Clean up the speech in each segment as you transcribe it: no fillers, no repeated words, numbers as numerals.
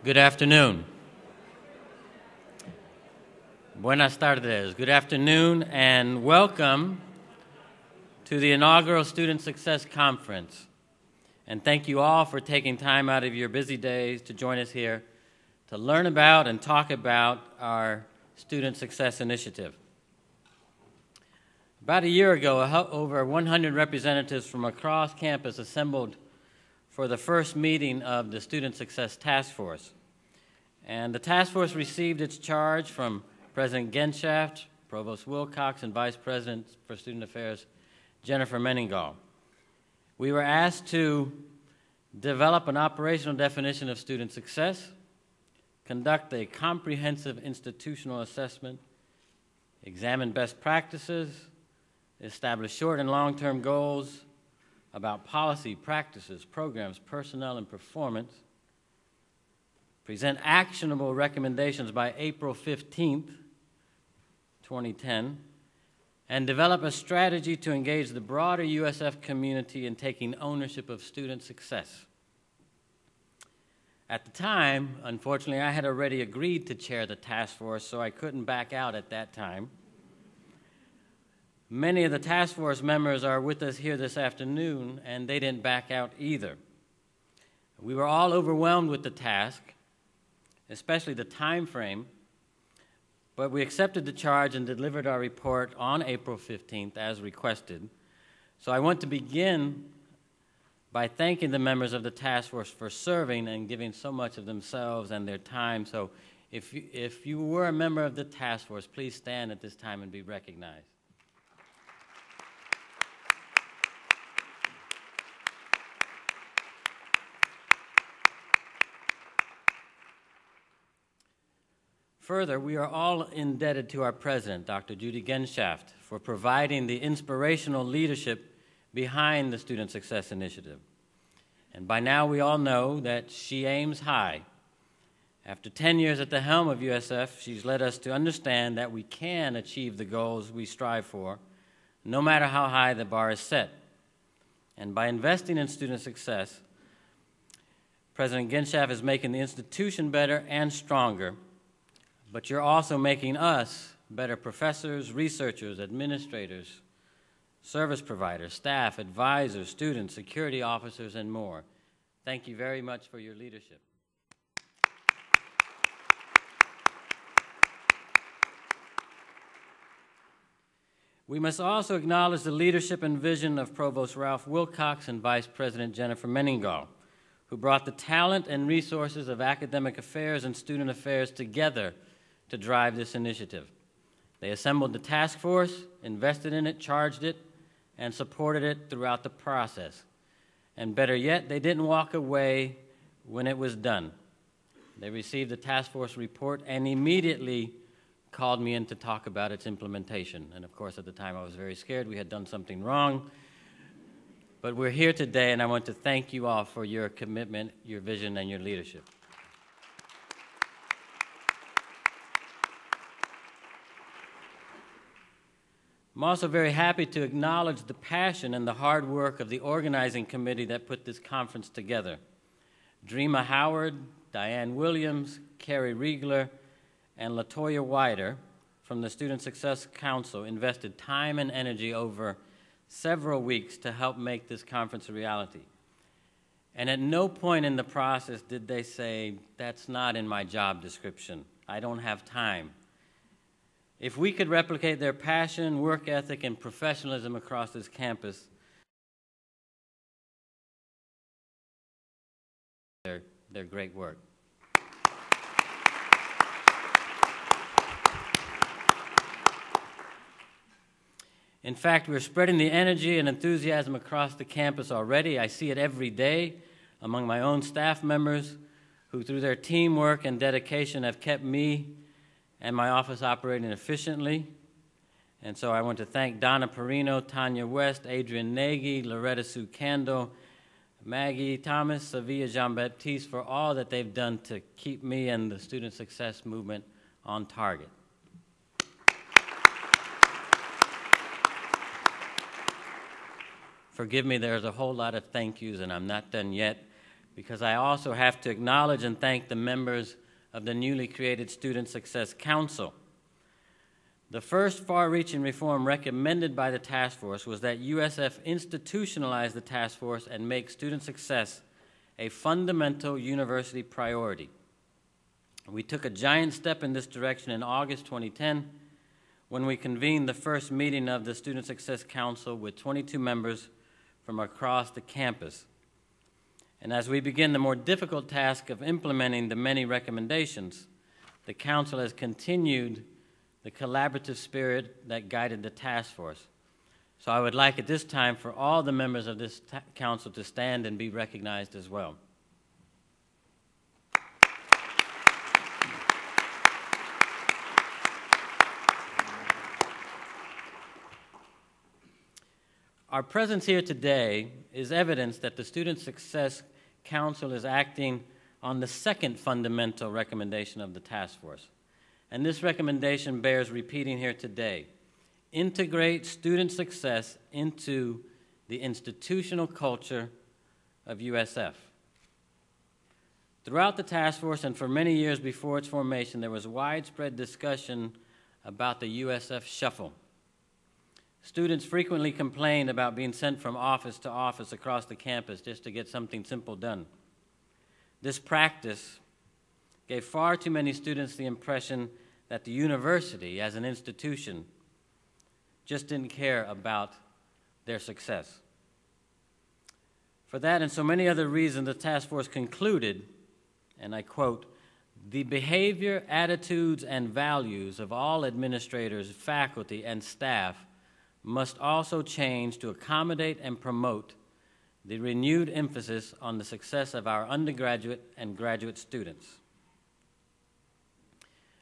Good afternoon. Buenas tardes. Good afternoon and welcome to the inaugural Student Success Conference. And thank you all for taking time out of your busy days to join us here to learn about and talk about our Student Success Initiative. About a year ago, over 100 representatives from across campus assembled for the first meeting of the Student Success Task Force. And the task force received its charge from President Genshaft, Provost Wilcox, and Vice President for Student Affairs, Jennifer Meningall. We were asked to develop an operational definition of student success, conduct a comprehensive institutional assessment, examine best practices, establish short and long-term goals about policy, practices, programs, personnel, and performance, present actionable recommendations by April 15th, 2010, and develop a strategy to engage the broader USF community in taking ownership of student success. At the time, unfortunately, I had already agreed to chair the task force, so I couldn't back out at that time. Many of the task force members are with us here this afternoon, and they didn't back out either. We were all overwhelmed with the task, especially the time frame, but we accepted the charge and delivered our report on April 15th as requested. So I want to begin by thanking the members of the task force for serving and giving so much of themselves and their time. So if you were a member of the task force, please stand at this time and be recognized. Further, we are all indebted to our president, Dr. Judy Genshaft, for providing the inspirational leadership behind the Student Success Initiative. And by now we all know that she aims high. After 10 years at the helm of USF, she's led us to understand that we can achieve the goals we strive for, no matter how high the bar is set. And by investing in student success, President Genshaft is making the institution better and stronger, but you're also making us better professors, researchers, administrators, service providers, staff, advisors, students, security officers, and more. Thank you very much for your leadership. We must also acknowledge the leadership and vision of Provost Ralph Wilcox and Vice President Jennifer Meningall, who brought the talent and resources of academic affairs and student affairs together to drive this initiative. They assembled the task force, invested in it, charged it, and supported it throughout the process. And better yet, they didn't walk away when it was done. They received the task force report and immediately called me in to talk about its implementation. And of course, at the time, I was very scared. We had done something wrong. But we're here today, and I want to thank you all for your commitment, your vision, and your leadership. I'm also very happy to acknowledge the passion and the hard work of the organizing committee that put this conference together. Dreama Howard, Diane Williams, Carrie Riegler, and LaToya Wider from the Student Success Council invested time and energy over several weeks to help make this conference a reality. And at no point in the process did they say, "That's not in my job description. I don't have time." If we could replicate their passion, work ethic, and professionalism across this campus, they're great work. In fact, we're spreading the energy and enthusiasm across the campus already. I see it every day among my own staff members who, through their teamwork and dedication, have kept me and my office operating efficiently. And so I want to thank Donna Perino, Tanya West, Adrian Nagy, Loretta Sue Candle, Maggie Thomas, Sevilla Jean-Baptiste for all that they've done to keep me and the student success movement on target. Forgive me, there's a whole lot of thank yous, and I'm not done yet, because I also have to acknowledge and thank the members of the newly created Student Success Council. The first far-reaching reform recommended by the task force was that USF institutionalize the task force and make student success a fundamental university priority. We took a giant step in this direction in August 2010 when we convened the first meeting of the Student Success Council with 22 members from across the campus. And as we begin the more difficult task of implementing the many recommendations, the Council has continued the collaborative spirit that guided the task force. So I would like at this time for all the members of this Council to stand and be recognized as well. Our presence here today is evidence that the Student Success Council is acting on the second fundamental recommendation of the task force. And this recommendation bears repeating here today. Integrate student success into the institutional culture of USF. Throughout the task force and for many years before its formation, there was widespread discussion about the USF shuffle. Students frequently complained about being sent from office to office across the campus just to get something simple done. This practice gave far too many students the impression that the university, as an institution, just didn't care about their success. For that and so many other reasons, the task force concluded, and I quote, "The behavior, attitudes, and values of all administrators, faculty, and staff must also change to accommodate and promote the renewed emphasis on the success of our undergraduate and graduate students."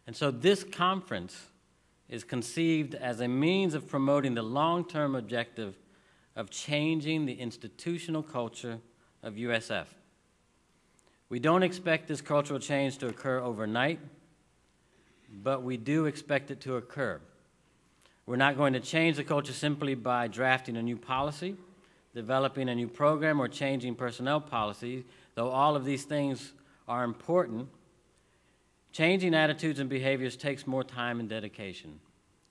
And so this conference is conceived as a means of promoting the long-term objective of changing the institutional culture of USF. We don't expect this cultural change to occur overnight, but we do expect it to occur. We're not going to change the culture simply by drafting a new policy, developing a new program, or changing personnel policies, though all of these things are important. Changing attitudes and behaviors takes more time and dedication.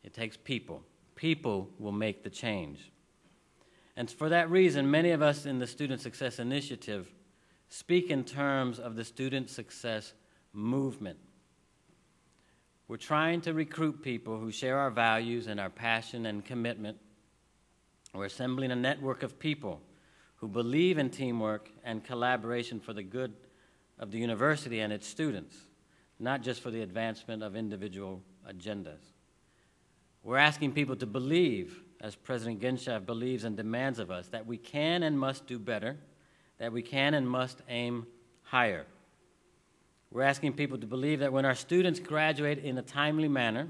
It takes people. People will make the change. And for that reason, many of us in the Student Success Initiative speak in terms of the student success movement. We're trying to recruit people who share our values and our passion and commitment. We're assembling a network of people who believe in teamwork and collaboration for the good of the university and its students, not just for the advancement of individual agendas. We're asking people to believe, as President Genshaft believes and demands of us, that we can and must do better, that we can and must aim higher. We're asking people to believe that when our students graduate in a timely manner,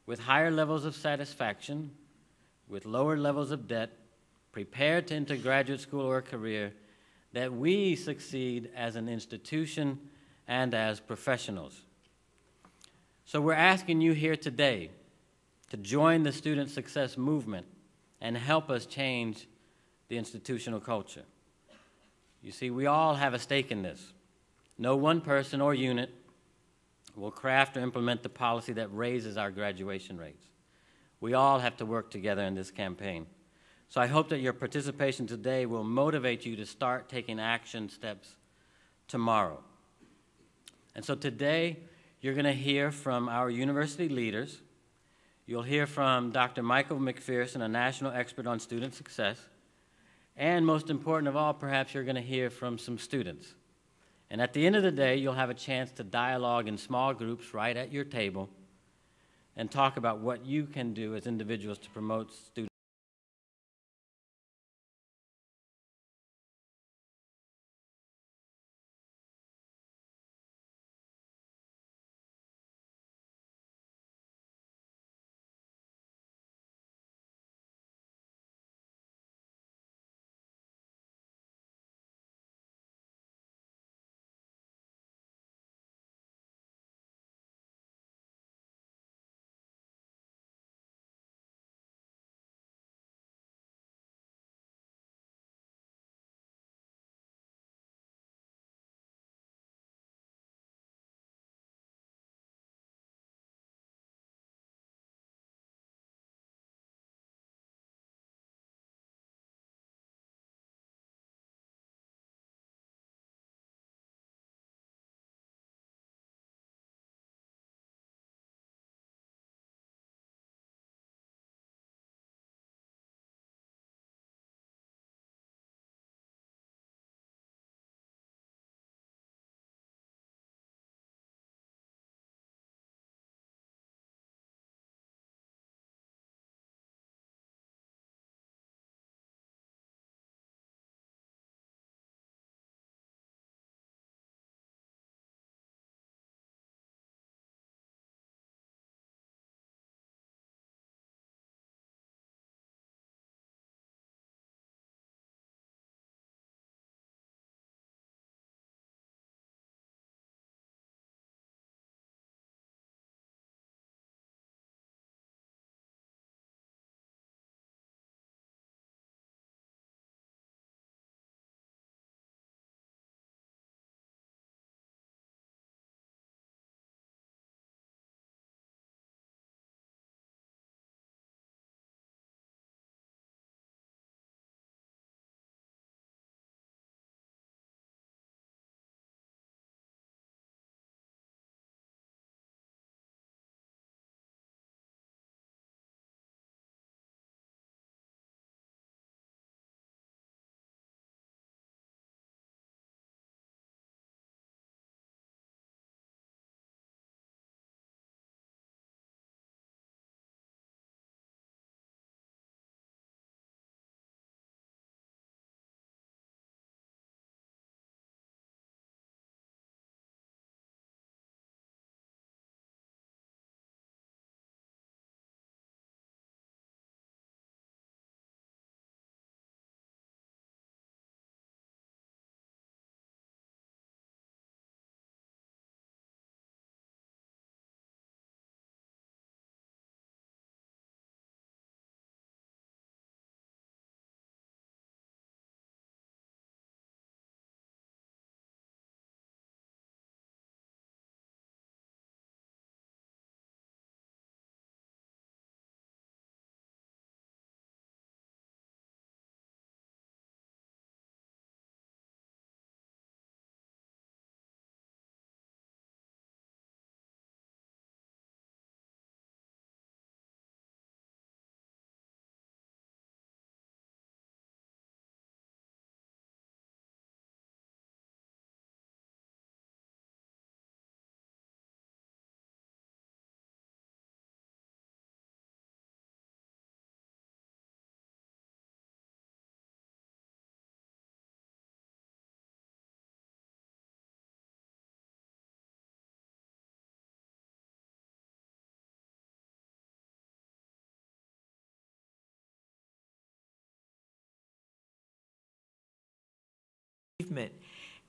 with higher levels of satisfaction, with lower levels of debt, prepared to enter graduate school or a career, that we succeed as an institution and as professionals. So we're asking you here today to join the student success movement and help us change the institutional culture. You see, we all have a stake in this. No one person or unit will craft or implement the policy that raises our graduation rates. We all have to work together in this campaign. So I hope that your participation today will motivate you to start taking action steps tomorrow. And so today, you're going to hear from our university leaders. You'll hear from Dr. Michael Mcpherson, a national expert on student success. And most important of all, perhaps you're going to hear from some students. And at the end of the day, you'll have a chance to dialogue in small groups right at your table and talk about what you can do as individuals to promote student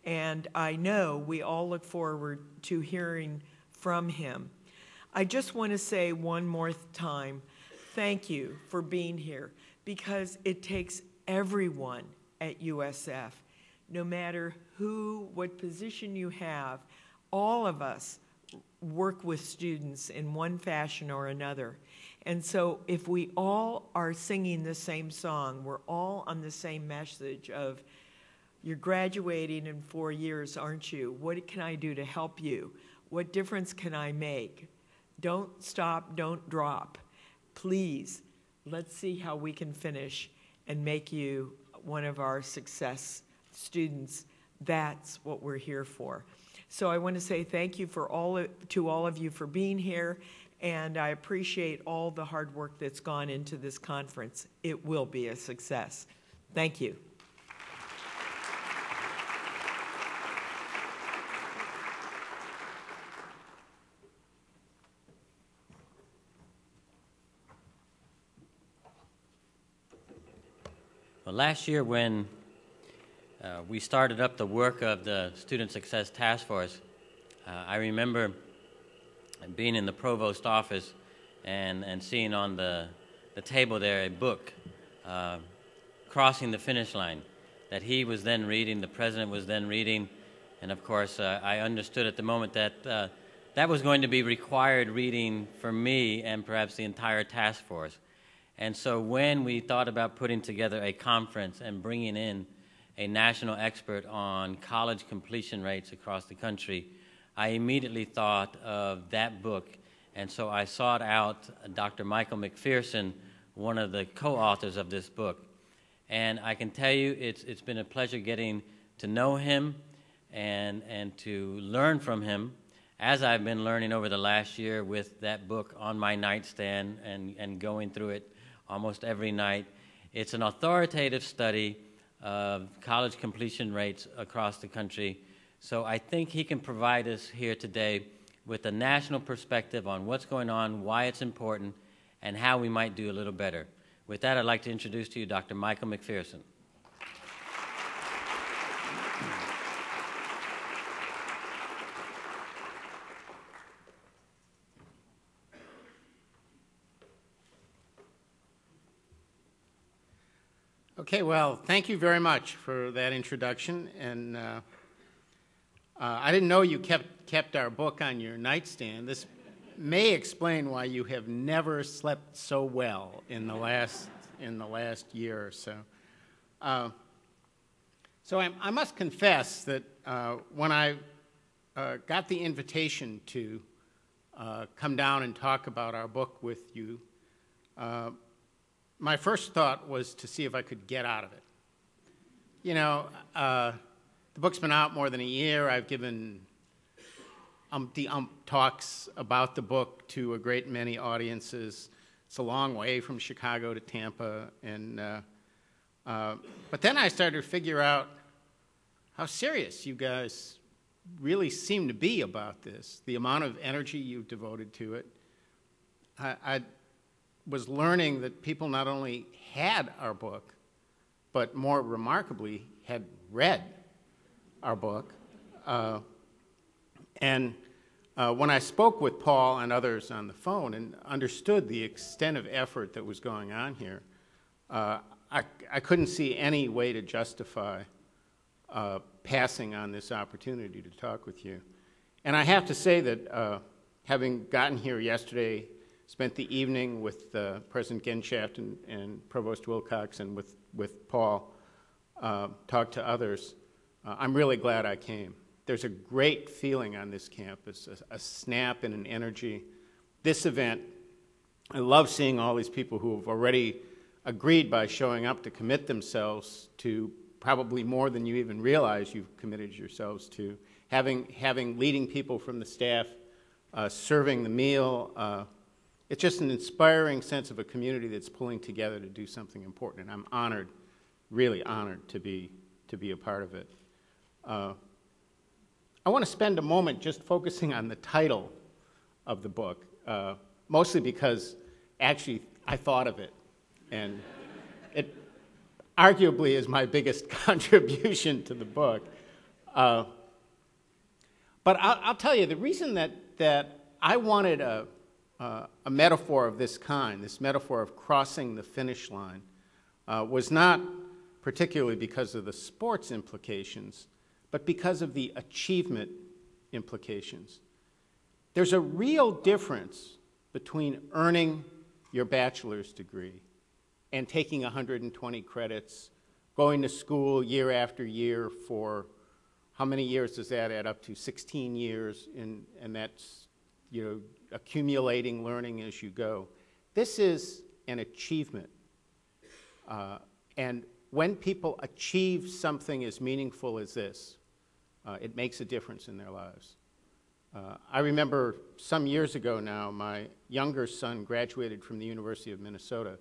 And I know we all look forward to hearing from him. I just want to say one more time, thank you for being here, because it takes everyone at USF, no matter who, what position you have, all of us work with students in one fashion or another. And so if we all are singing the same song, we're all on the same message of, you're graduating in 4 years, aren't you? What can I do to help you? What difference can I make? Don't stop, don't drop. Please, let's see how we can finish and make you one of our success students. That's what we're here for. So I want to say thank you to all of you for being here, and I appreciate all the hard work that's gone into this conference. It will be a success. Thank you. Well, last year when we started up the work of the Student Success Task Force, I remember being in the provost office and seeing on the table there a book, Crossing the Finish Line, that he was then reading, the president was then reading, and of course I understood at the moment that that was going to be required reading for me and perhaps the entire task force. And so when we thought about putting together a conference and bringing in a national expert on college completion rates across the country, I immediately thought of that book. And so I sought out Dr. Michael Mcpherson, one of the co-authors of this book. And I can tell you it's been a pleasure getting to know him and to learn from him, as I've been learning over the last year with that book on my nightstand and going through it almost every night. It's an authoritative study of college completion rates across the country. So I think he can provide us here today with a national perspective on what's going on, why it's important, and how we might do a little better. With that, I'd like to introduce to you Dr. Michael Mcpherson. Okay, well, thank you very much for that introduction. And I didn't know you kept our book on your nightstand. This may explain why you have never slept so well in the last year or so. So I must confess that when I got the invitation to come down and talk about our book with you, my first thought was to see if I could get out of it. You know, the book's been out more than a year. I've given talks about the book to a great many audiences. It's a long way from Chicago to Tampa. But then I started to figure out how serious you guys really seem to be about this, the amount of energy you've devoted to it. I was learning that people not only had our book, but more remarkably, had read our book. And when I spoke with Paul and others on the phone and understood the extent of effort that was going on here, I couldn't see any way to justify passing on this opportunity to talk with you. And I have to say that having gotten here yesterday, spent the evening with President Genshaft and Provost Wilcox and with Paul, talked to others. I'm really glad I came. There's a great feeling on this campus, a snap and an energy. This event, I love seeing all these people who have already agreed by showing up to commit themselves to probably more than you even realize you've committed yourselves to, having leading people from the staff, serving the meal. It's just an inspiring sense of a community that's pulling together to do something important, and I'm honored, really honored to be a part of it. I want to spend a moment just focusing on the title of the book, mostly because actually I thought of it, and it arguably is my biggest contribution to the book. But I'll tell you, the reason that I wanted a metaphor of this kind, this metaphor of crossing the finish line, was not particularly because of the sports implications, but because of the achievement implications. There's a real difference between earning your bachelor's degree and taking 120 credits, going to school year after year for, how many years does that add up to? 16 years, and that's, accumulating learning as you go. This is an achievement. And when people achieve something as meaningful as this, it makes a difference in their lives. I remember some years ago now, my younger son graduated from the University of Minnesota.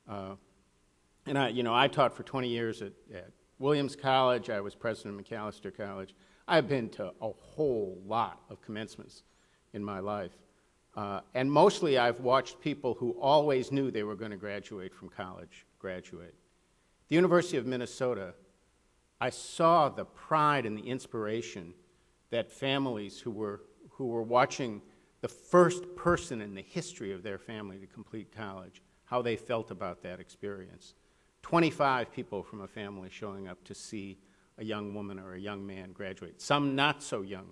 And I taught for 20 years at Williams College. I was president of Macalester College. I've been to a whole lot of commencements in my life. And mostly I've watched people who always knew they were going to graduate from college graduate. The University of Minnesota, I saw the pride and the inspiration that families who were watching the first person in the history of their family to complete college, how they felt about that experience. 25 people from a family showing up to see a young woman or a young man graduate. Some not so young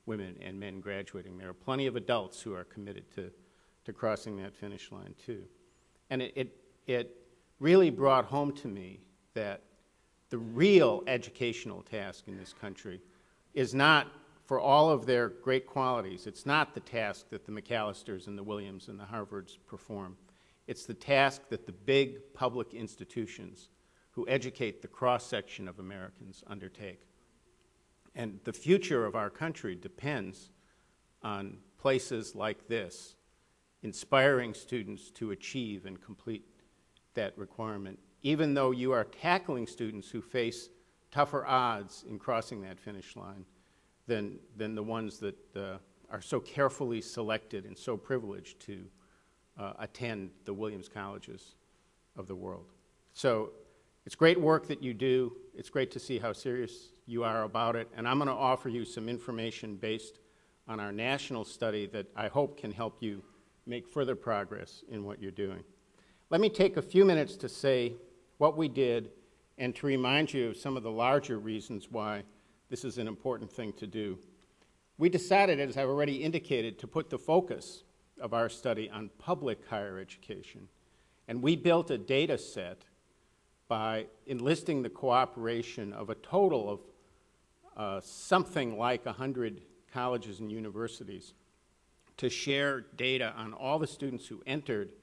women and men graduating. There are plenty of adults who are committed to crossing that finish line too. And it really brought home to me that the real educational task in this country is not, for all of their great qualities, it's not the task that the Macalesters and the Williams and the Harvards perform. It's the task that the big public institutions who educate the cross-section of Americans undertake. And the future of our country depends on places like this, inspiring students to achieve and complete that requirement, even though you are tackling students who face tougher odds in crossing that finish line than the ones that are so carefully selected and so privileged to attend the Williams Colleges of the world. So it's great work that you do. It's great to see how serious you are about it. And I'm going to offer you some information based on our national study that I hope can help you make further progress in what you're doing. Let me take a few minutes to say what we did and to remind you of some of the larger reasons why this is an important thing to do. We decided, as I've already indicated, to put the focus of our study on public higher education. And we built a data set by enlisting the cooperation of a total of something like 100 colleges and universities to share data on all the students who entered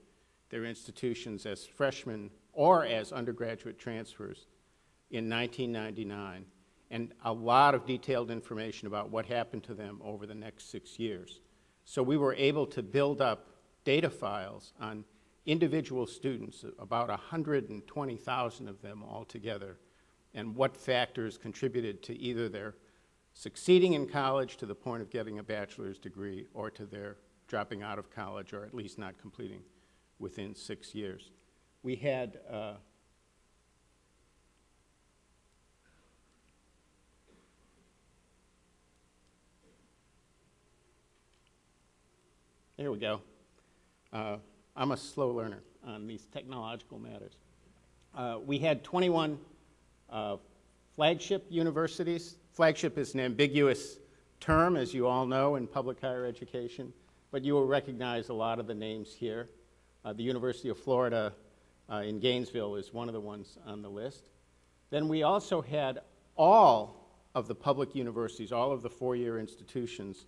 their institutions as freshmen or as undergraduate transfers in 1999, and a lot of detailed information about what happened to them over the next 6 years. So we were able to build up data files on individual students, about 120,000 of them altogether, and what factors contributed to either their succeeding in college to the point of getting a bachelor's degree or to their dropping out of college or at least not completing within 6 years. We had there we go. I'm a slow learner on these technological matters. We had 21 flagship universities. Flagship is an ambiguous term, as you all know, in public higher education, but you will recognize a lot of the names here. The University of Florida in Gainesville is one of the ones on the list. Then we also had all of the public universities, all of the four-year institutions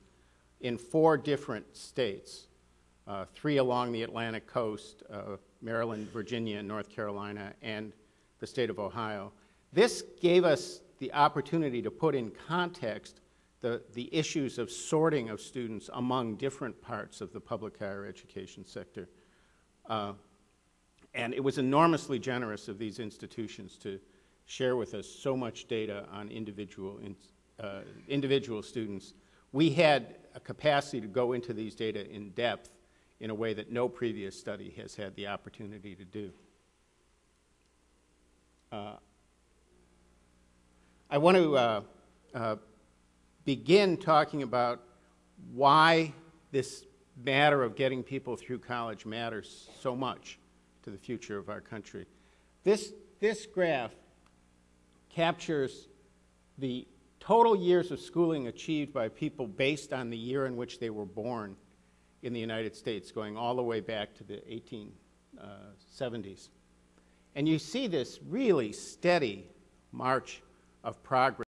in 4 different states, 3 along the Atlantic coast, Maryland, Virginia, and North Carolina, and the state of Ohio. This gave us the opportunity to put in context the issues of sorting of students among different parts of the public higher education sector. And it was enormously generous of these institutions to share with us so much data on individual students. We had a capacity to go into these data in depth in a way that no previous study has had the opportunity to do. I want to begin talking about why this matter of getting people through college matters so much to the future of our country. This graph captures the total years of schooling achieved by people based on the year in which they were born in the United States, going all the way back to the 1870s. And you see this really steady march of progress.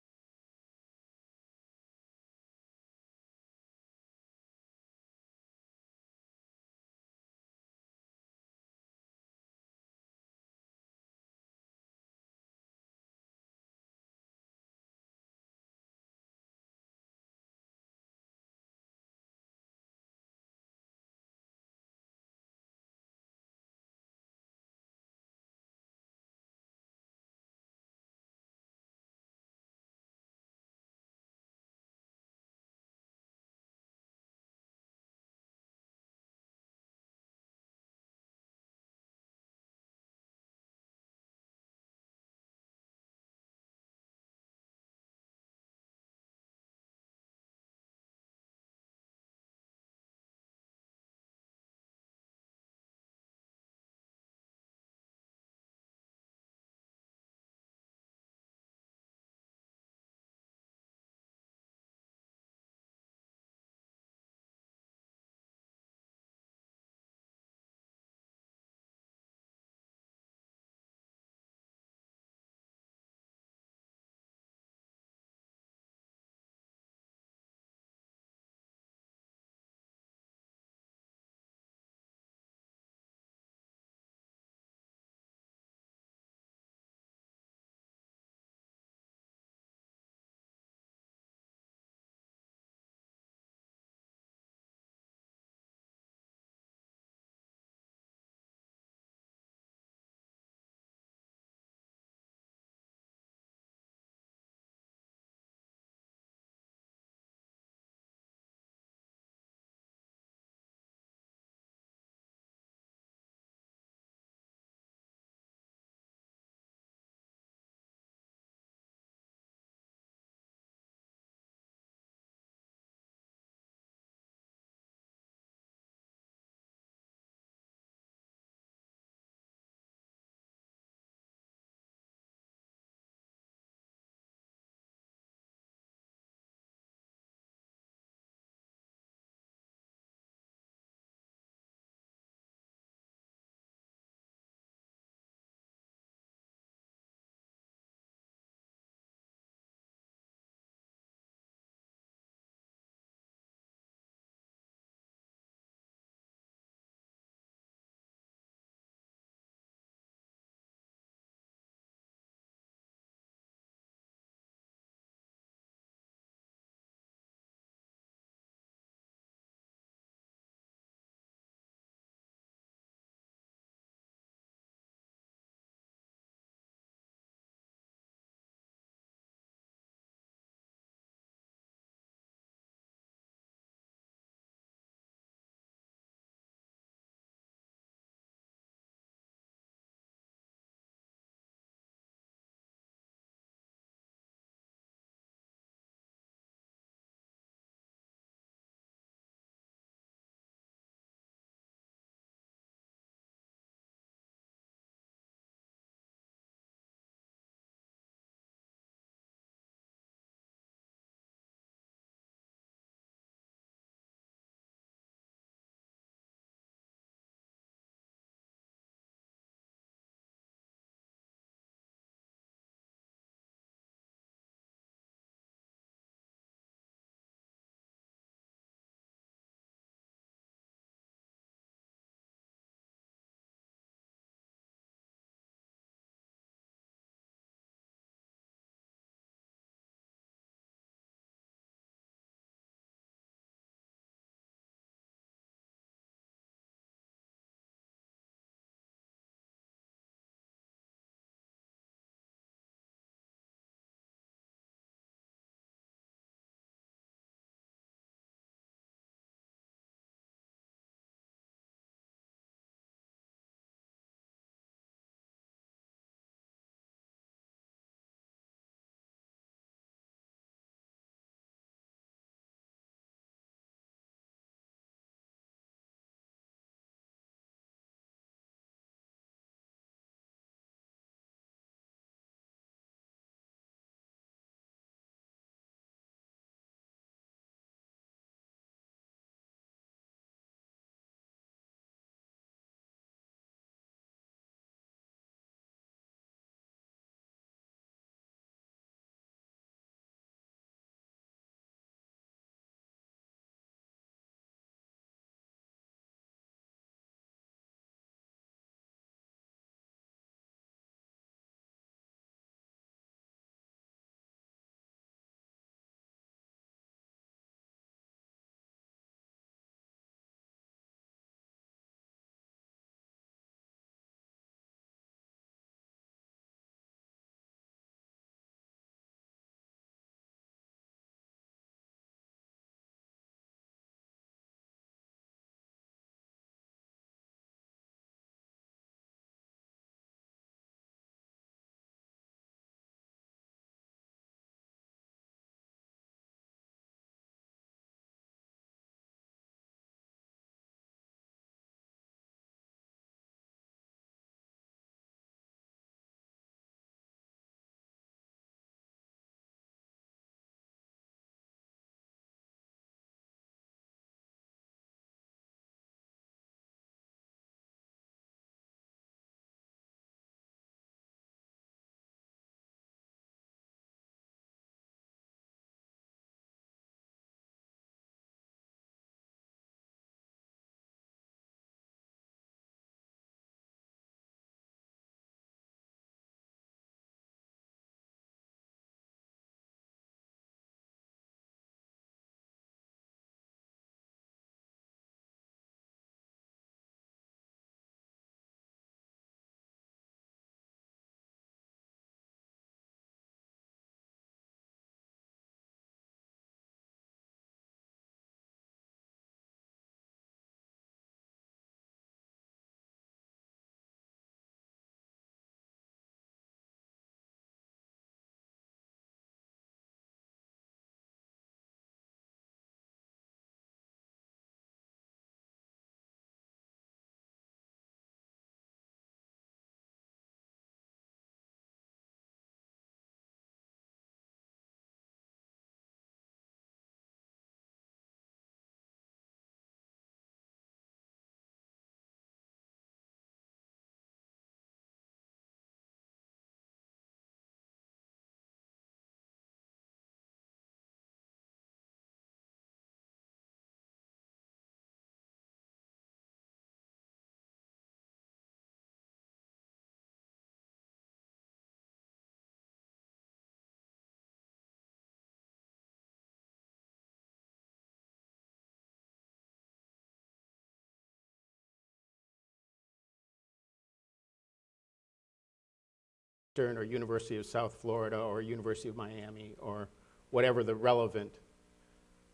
or University of South Florida or University of Miami or whatever the relevant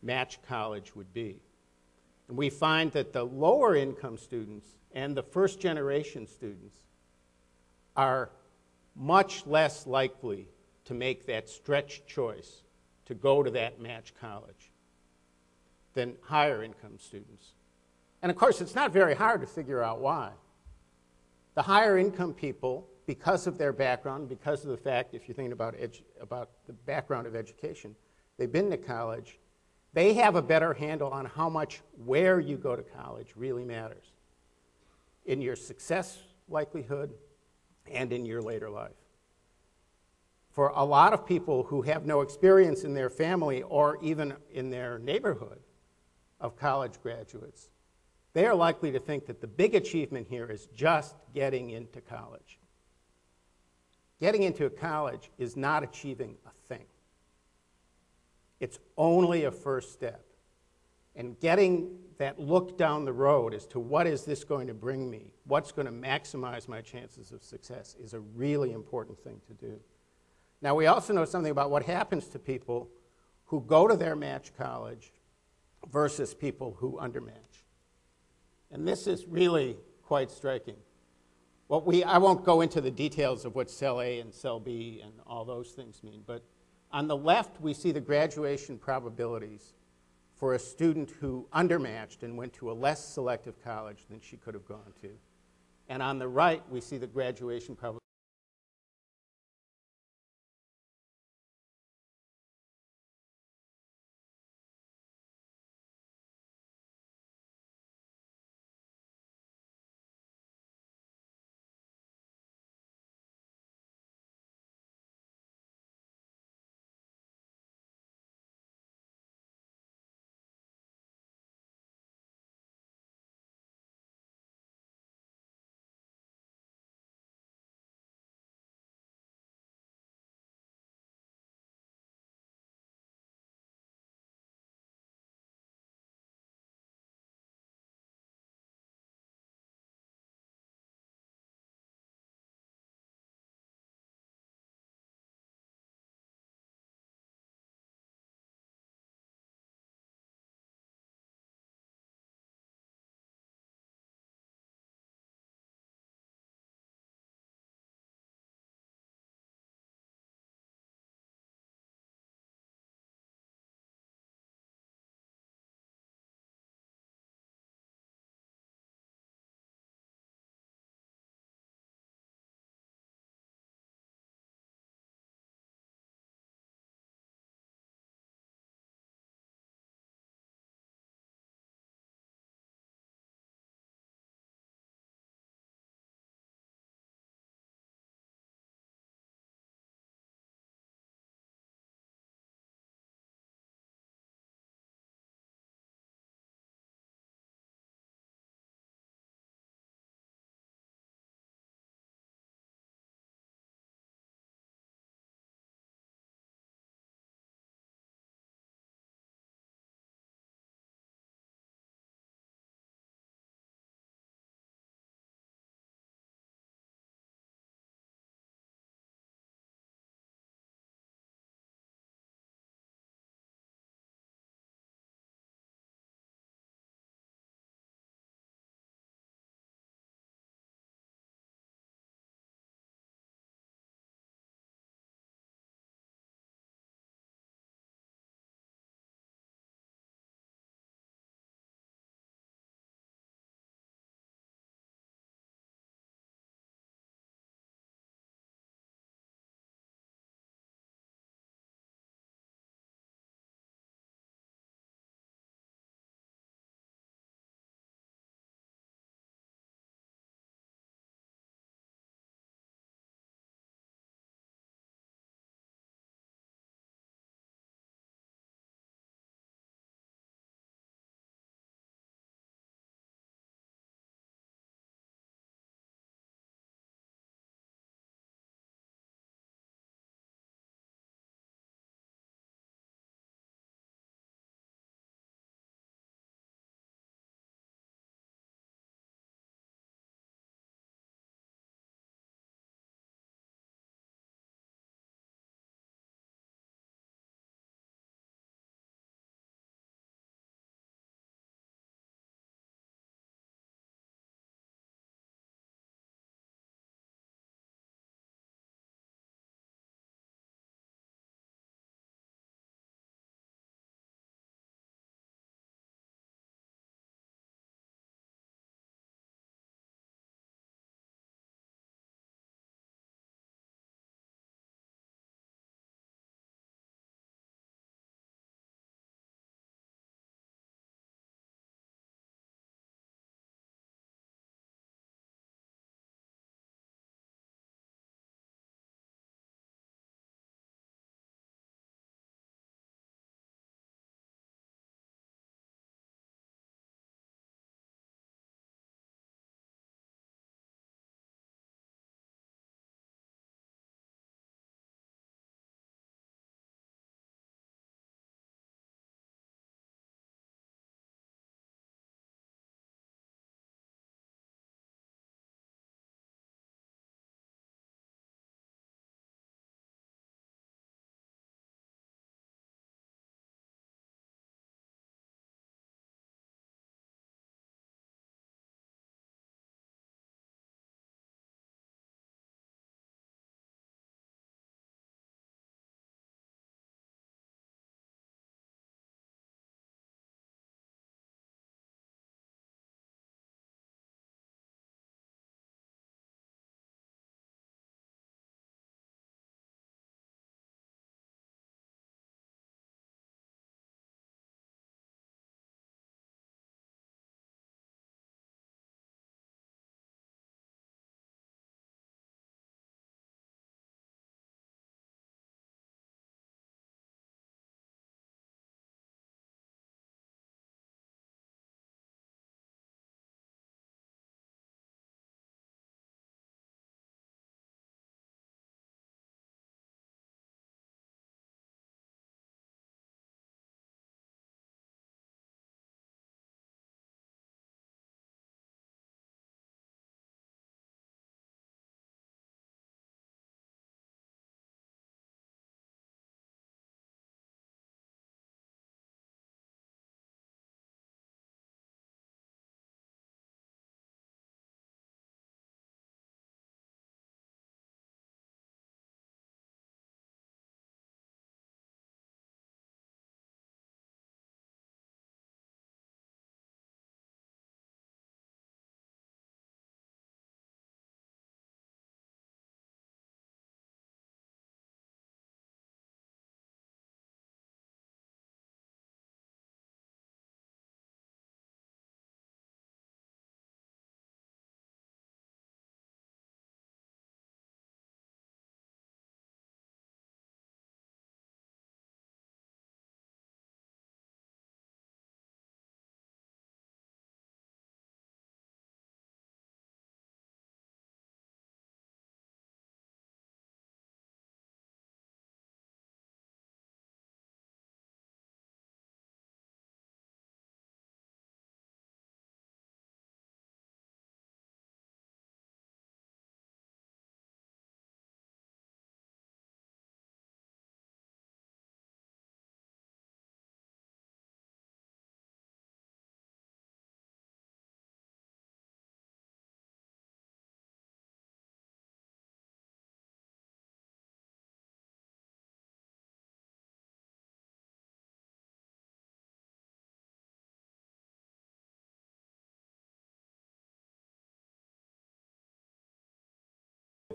match college would be. And we find that the lower income students and the first generation students are much less likely to make that stretch choice to go to that match college than higher income students. And of course, it's not very hard to figure out why. The higher income people, because of their background, because of the fact, if you're thinking about the background of education, they've been to college, they have a better handle on how much where you go to college really matters in your success likelihood and in your later life. For a lot of people who have no experience in their family or even in their neighborhood of college graduates, they are likely to think that the big achievement here is just getting into college. Getting into a college is not achieving a thing. It's only a first step. And getting that look down the road as to what is this going to bring me, what's going to maximize my chances of success, is a really important thing to do. Now, we also know something about what happens to people who go to their match college versus people who undermatch. And this is really quite striking. I won't go into the details of what cell A and cell B and all those things mean, but on the left, we see the graduation probabilities for a student who undermatched and went to a less selective college than she could have gone to. And on the right, we see the graduation probability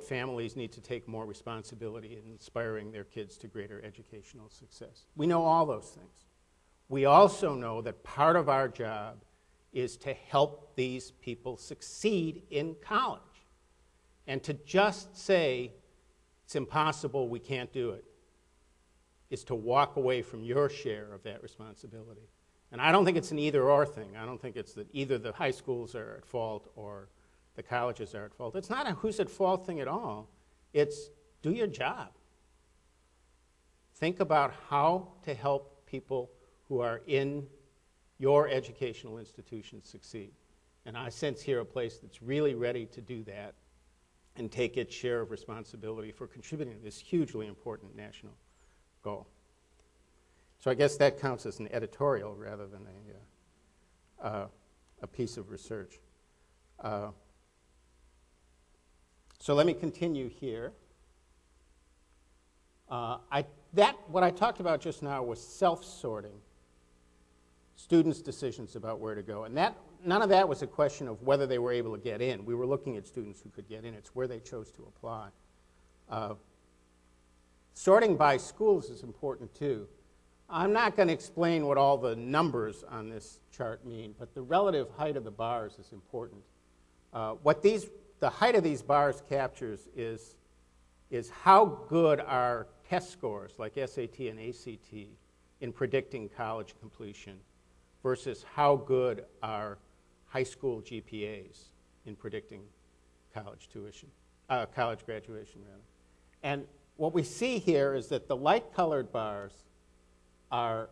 families need to take more responsibility in inspiring their kids to greater educational success. We know all those things. We also know that part of our job is to help these people succeed in college. And to just say, it's impossible, we can't do it, is to walk away from your share of that responsibility. And I don't think it's an either-or thing. I don't think it's that either the high schools are at fault or the colleges are at fault. It's not a who's at fault thing at all. It's do your job. Think about how to help people who are in your educational institution succeed. And I sense here a place that's really ready to do that and take its share of responsibility for contributing to this hugely important national goal. So I guess that counts as an editorial rather than a piece of research. So let me continue here. What I talked about just now was self-sorting, students' decisions about where to go. And none of that was a question of whether they were able to get in. We were looking at students who could get in. It's where they chose to apply. Sorting by schools is important too. I'm not going to explain what all the numbers on this chart mean, but the relative height of the bars is important. The height of these bars captures is how good are test scores like SAT and ACT in predicting college completion versus how good are high school GPAs in predicting college graduation rather. And what we see here is that the light-colored bars are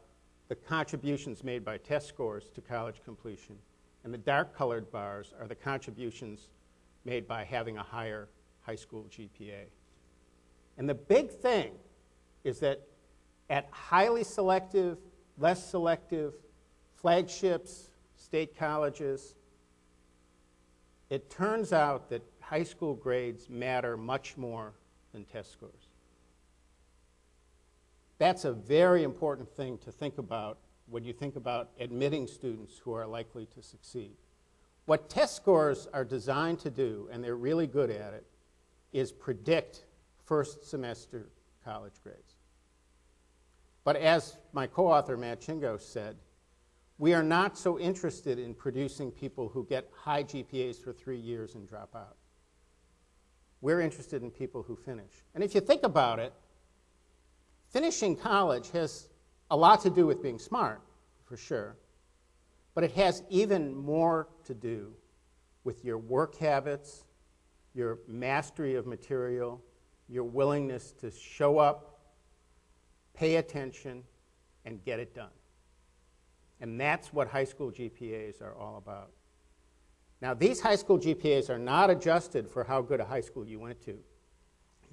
the contributions made by test scores to college completion, and the dark-colored bars are the contributions made by having a higher high school GPA. And the big thing is that at highly selective, less selective, flagships, state colleges, it turns out that high school grades matter much more than test scores. That's a very important thing to think about when you think about admitting students who are likely to succeed. What test scores are designed to do, and they're really good at it, is predict first semester college grades. But as my co-author Matt Chingo said, we are not so interested in producing people who get high GPAs for 3 years and drop out. We're interested in people who finish. And if you think about it, finishing college has a lot to do with being smart, for sure, but it has even more to do with your work habits, your mastery of material, your willingness to show up, pay attention, and get it done. And that's what high school GPAs are all about. Now, these high school GPAs are not adjusted for how good a high school you went to.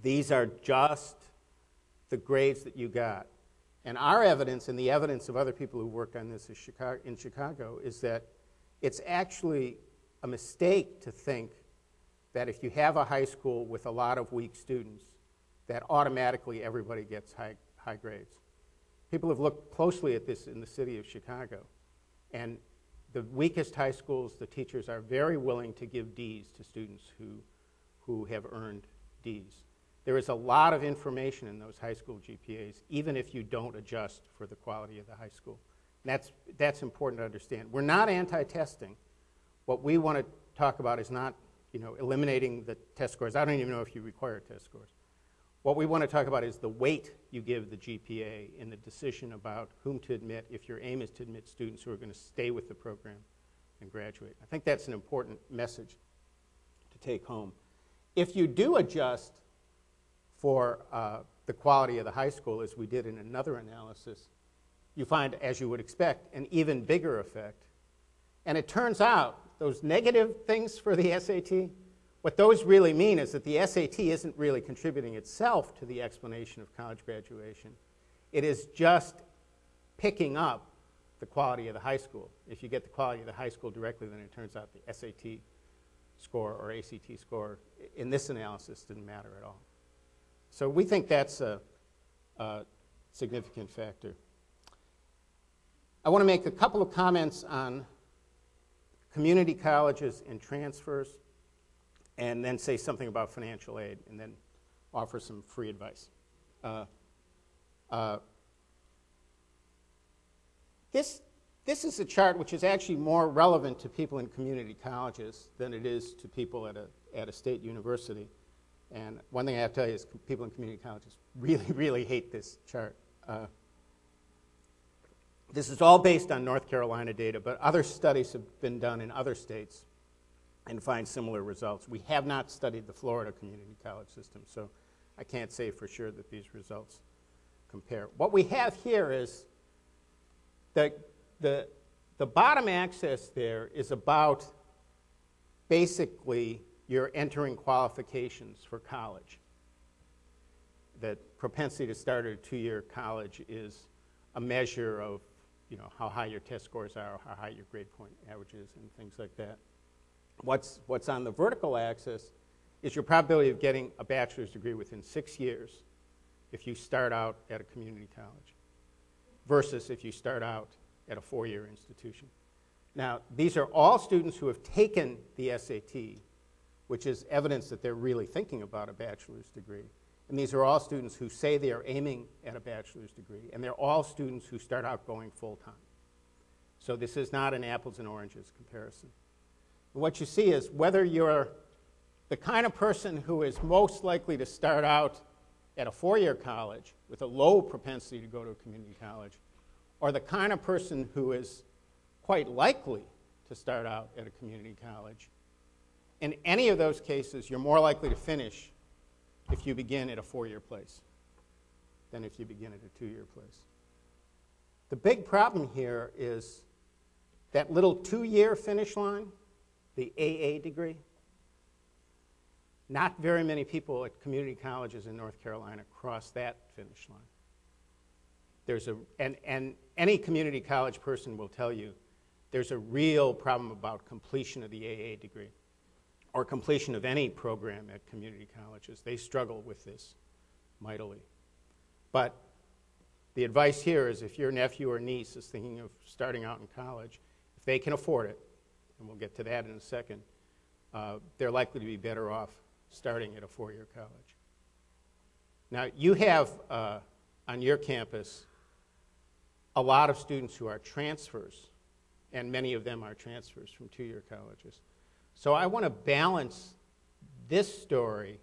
These are just the grades that you got. And our evidence, and the evidence of other people who worked on this in Chicago, is that it's actually a mistake to think that if you have a high school with a lot of weak students, that automatically everybody gets high grades. People have looked closely at this in the city of Chicago. And the weakest high schools, the teachers are very willing to give Ds to students who have earned Ds. There is a lot of information in those high school GPAs, even if you don't adjust for the quality of the high school. And that's important to understand. We're not anti-testing. What we want to talk about is not, eliminating the test scores. I don't even know if you require test scores. What we want to talk about is the weight you give the GPA in the decision about whom to admit if your aim is to admit students who are going to stay with the program and graduate. I think that's an important message to take home. If you do adjust for the quality of the high school, as we did in another analysis, you find, as you would expect, an even bigger effect. And it turns out those negative things for the SAT, what those really mean is that the SAT isn't really contributing itself to the explanation of college graduation. It is just picking up the quality of the high school. If you get the quality of the high school directly, then it turns out the SAT score or ACT score in this analysis didn't matter at all. So we think that's a significant factor. I want to make a couple of comments on community colleges and transfers, and then say something about financial aid, and then offer some free advice. This is a chart which is actually more relevant to people in community colleges than it is to people at a state university. And one thing I have to tell you is people in community colleges really, really hate this chart. This is all based on North Carolina data, but other studies have been done in other states and find similar results. We have not studied the Florida community college system, so I can't say for sure that these results compare. What we have here is the bottom axis there is about basically your entering qualifications for college. The propensity to start at a two-year college is a measure of how high your test scores are, how high your grade point averages, and things like that. What's on the vertical axis is your probability of getting a bachelor's degree within 6 years if you start out at a community college versus if you start out at a four-year institution. Now, these are all students who have taken the SAT, which is evidence that they're really thinking about a bachelor's degree. And these are all students who say they are aiming at a bachelor's degree, and they're all students who start out going full-time. So this is not an apples and oranges comparison. And what you see is whether you're the kind of person who is most likely to start out at a four-year college with a low propensity to go to a community college, or the kind of person who is quite likely to start out at a community college, in any of those cases, you're more likely to finish if you begin at a four-year place than if you begin at a two-year place. The big problem here is that little two-year finish line, the AA degree. Not very many people at community colleges in North Carolina cross that finish line. And any community college person will tell you there's a real problem about completion of the AA degree or completion of any program at community colleges. They struggle with this mightily. But the advice here is if your nephew or niece is thinking of starting out in college, if they can afford it, and we'll get to that in a second, they're likely to be better off starting at a four-year college. Now, you have on your campus a lot of students who are transfers, and many of them are transfers from two-year colleges. So I want to balance this story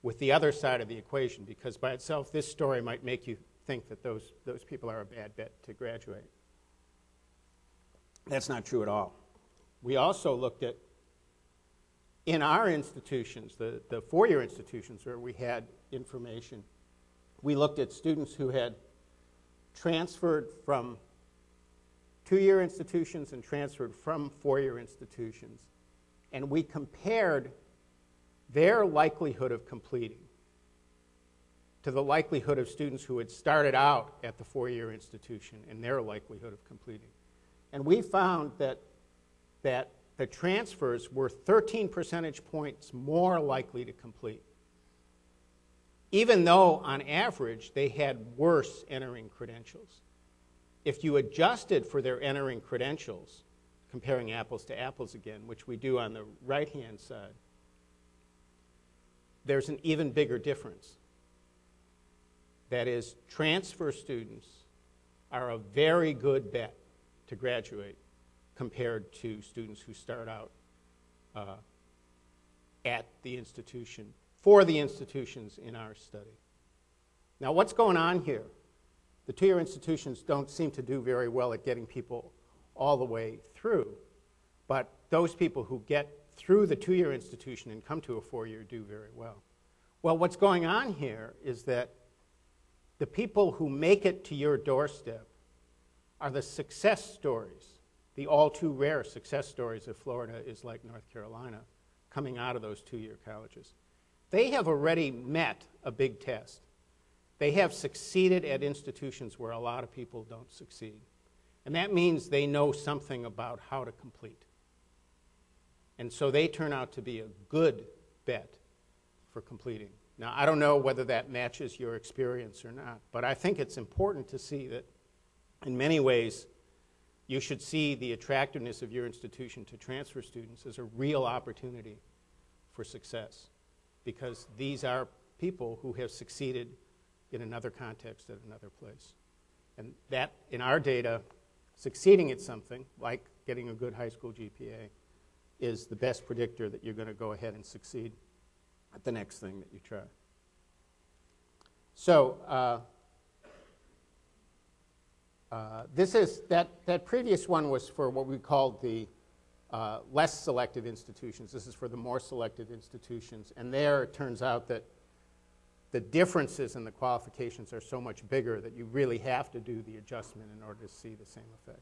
with the other side of the equation, because by itself, this story might make you think that those people are a bad bet to graduate. That's not true at all. We also looked at, in our institutions, the four-year institutions where we had information, we looked at students who had transferred from two-year institutions and transferred from four-year institutions, and we compared their likelihood of completing to the likelihood of students who had started out at the four-year institution and their likelihood of completing. And we found that the transfers were 13 percentage points more likely to complete, even though, on average, they had worse entering credentials. If you adjusted for their entering credentials, comparing apples to apples again, which we do on the right-hand side, there's an even bigger difference. That is, transfer students are a very good bet to graduate compared to students who start out at the institution, for the institutions in our study. Now, what's going on here? The two-year institutions don't seem to do very well at getting people all the way through, but those people who get through the two-year institution and come to a four-year do very well. Well, what's going on here is that the people who make it to your doorstep are the success stories, the all-too-rare success stories if Florida is like North Carolina, coming out of those two-year colleges. They have already met a big test. They have succeeded at institutions where a lot of people don't succeed. And that means they know something about how to complete. And so they turn out to be a good bet for completing. Now, I don't know whether that matches your experience or not, but I think it's important to see that in many ways you should see the attractiveness of your institution to transfer students as a real opportunity for success, because these are people who have succeeded in another context at another place. And that, in our data, succeeding at something, like getting a good high school GPA, is the best predictor that you're going to go ahead and succeed at the next thing that you try. So that previous one was for what we called the less selective institutions. This is for the more selective institutions. And there it turns out that the differences in the qualifications are so much bigger that you really have to do the adjustment in order to see the same effect.